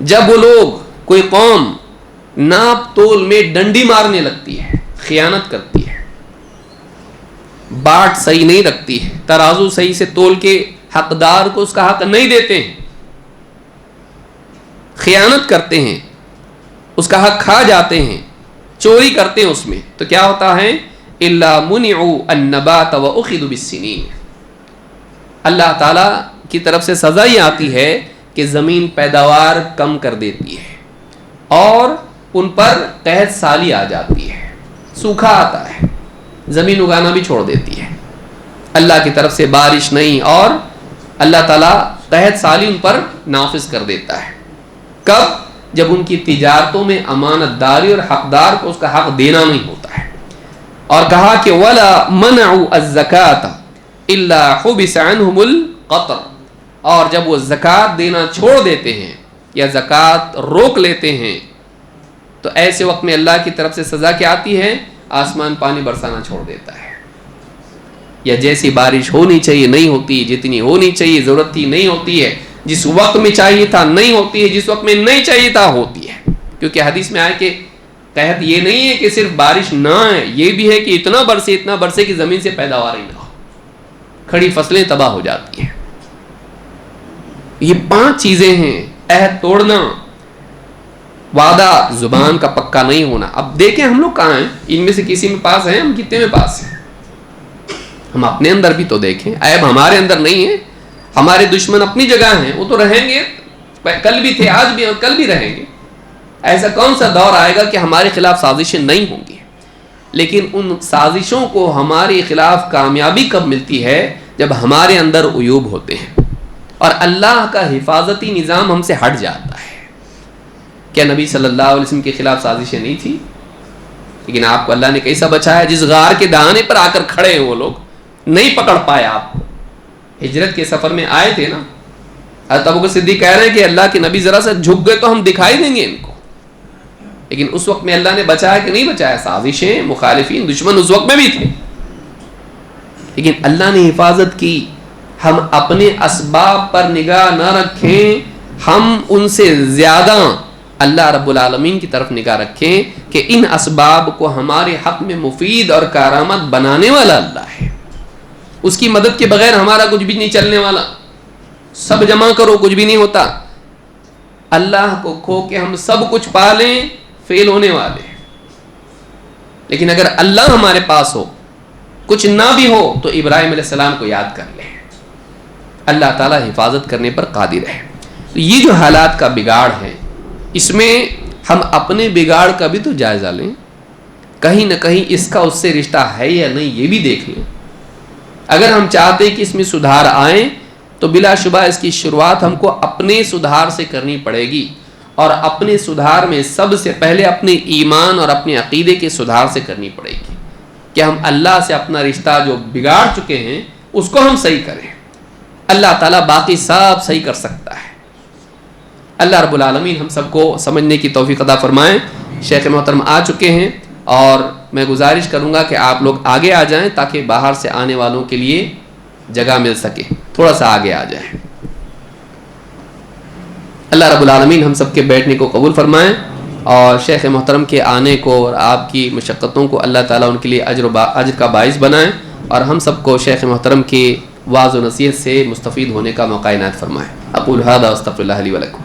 جب وہ لوگ، کوئی قوم ناپ تول میں ڈنڈی مارنے لگتی ہے، خیانت کرتی ہے، باٹ صحیح نہیں رکھتی ہے، ترازو صحیح سے تول کے حقدار کو اس کا حق نہیں دیتے ہیں، خیانت کرتے ہیں، اس کا حق کھا جاتے ہیں، چوری کرتے ہیں اس میں، تو کیا ہوتا ہے؟ الا منعوا النبات واخذوا بالسنین. اللہ تعالیٰ کی طرف سے سزا ہی آتی ہے کہ زمین پیداوار کم کر دیتی ہے اور ان پر قحط سالی آ جاتی ہے، سوکھا آتا ہے، زمین اگانا بھی چھوڑ دیتی ہے، اللہ کی طرف سے بارش نہیں، اور اللہ تعالیٰ قحط سالی ان پر نافذ کر دیتا ہے. کب؟ جب ان کی تجارتوں میں امانت داری اور حقدار کو اس کا حق دینا نہیں ہوتا ہے. اور کہا کہ وَلَا مَنَعُوا الزَّكَاةَ إِلَّا حُبِسَ عَنْهُمُ الْقَطْرُ. اور جب وہ زکوٰۃ دینا چھوڑ دیتے ہیں یا زکوٰۃ روک لیتے ہیں تو ایسے وقت میں اللہ کی طرف سے سزا کیا آتی ہے؟ آسمان پانی برسانا چھوڑ دیتا ہے. یا جیسی بارش ہونی چاہیے نہیں ہوتی، جتنی ہونی چاہیے ضرورت تھی نہیں ہوتی ہے، جس وقت میں چاہیے تھا نہیں ہوتی ہے، جس وقت میں نہیں چاہیے تھا ہوتی ہے. کیونکہ حدیث میں آئے کہ قحط یہ نہیں ہے کہ صرف بارش نہ ہے، یہ بھی ہے کہ اتنا برسے کہ زمین سے پیداوار ہی نہ ہو، کھڑی فصلیں تباہ ہو جاتی ہیں. یہ 5 چیزیں ہیں: عہد توڑنا، وعدہ زبان کا پکا نہیں ہونا. اب دیکھیں ہم لوگ کہاں ہیں، ان میں سے کسی میں پاس ہیں، ہم کتنے میں پاس ہیں؟ ہم اپنے اندر بھی تو دیکھیں. عیب ہمارے اندر نہیں ہے. ہمارے دشمن اپنی جگہ ہیں، وہ تو رہیں گے، کل بھی تھے، آج بھی اور کل بھی رہیں گے. ایسا کون سا دور آئے گا کہ ہمارے خلاف سازشیں نہیں ہوں گی؟ لیکن ان سازشوں کو ہمارے خلاف کامیابی کب ملتی ہے؟ جب ہمارے اندر عیوب ہوتے ہیں اور اللہ کا حفاظتی نظام ہم سے ہٹ جاتا ہے. کیا نبی صلی اللہ علیہ وسلم کے خلاف سازشیں نہیں تھی؟ لیکن آپ کو اللہ نے کیسا بچایا؟ جس غار کے دہانے پر آ کر کھڑے ہیں وہ لوگ، نہیں پکڑ پائے آپ کو. ہجرت کے سفر میں آئے تھے نا، حضرت ابوبکر صدیق کہہ رہے ہیں کہ اللہ کے نبی ذرا سا جھک گئے تو ہم دکھائی دیں گے ان کو. لیکن اس وقت میں اللہ نے بچایا کہ نہیں بچایا؟ سازشیں، مخالفین، دشمن اس وقت میں بھی تھے، لیکن اللہ نے حفاظت کی. ہم اپنے اسباب پر نگاہ نہ رکھیں، ہم ان سے زیادہ اللہ رب العالمین کی طرف نگاہ رکھیں کہ ان اسباب کو ہمارے حق میں مفید اور کارآمد بنانے والا اللہ ہے. اس کی مدد کے بغیر ہمارا کچھ بھی نہیں چلنے والا. سب جمع کرو کچھ بھی نہیں ہوتا. اللہ کو کھو کے ہم سب کچھ پا لیں، فیل ہونے والے. لیکن اگر اللہ ہمارے پاس ہو، کچھ نہ بھی ہو، تو ابراہیم علیہ السلام کو یاد کر لیں. اللہ تعالیٰ حفاظت کرنے پر قادر ہے. تو یہ جو حالات کا بگاڑ ہے، اس میں ہم اپنے بگاڑ کا بھی تو جائزہ لیں. کہیں نہ کہیں اس کا اس سے رشتہ ہے یا نہیں، یہ بھی دیکھ لیں. اگر ہم چاہتے کہ اس میں سدھار آئیں تو بلا شبہ اس کی شروعات ہم کو اپنے سدھار سے کرنی پڑے گی. اور اپنے سدھار میں سب سے پہلے اپنے ایمان اور اپنے عقیدے کے سدھار سے کرنی پڑے گی کہ ہم اللہ سے اپنا رشتہ جو بگاڑ چکے ہیں اس کو ہم صحیح کریں. اللہ تعالیٰ باقی سب صحیح کر سکتا ہے. اللہ رب العالمین ہم سب کو سمجھنے کی توفیق عطا فرمائیں. شیخ محترم آ چکے ہیں اور میں گزارش کروں گا کہ آپ لوگ آگے آ جائیں تاکہ باہر سے آنے والوں کے لیے جگہ مل سکے. تھوڑا سا آگے آ جائیں. اللہ رب العالمین ہم سب کے بیٹھنے کو قبول فرمائیں اور شیخ محترم کے آنے کو اور آپ کی مشقتوں کو اللہ تعالیٰ ان کے لیے اجر کا باعث بنائیں اور ہم سب کو شیخ محترم کی واعظ و نصیحت سے مستفید ہونے کا موقع عنایت فرمائیں. اقول ھذا واستغفر اللہ لی ولکم.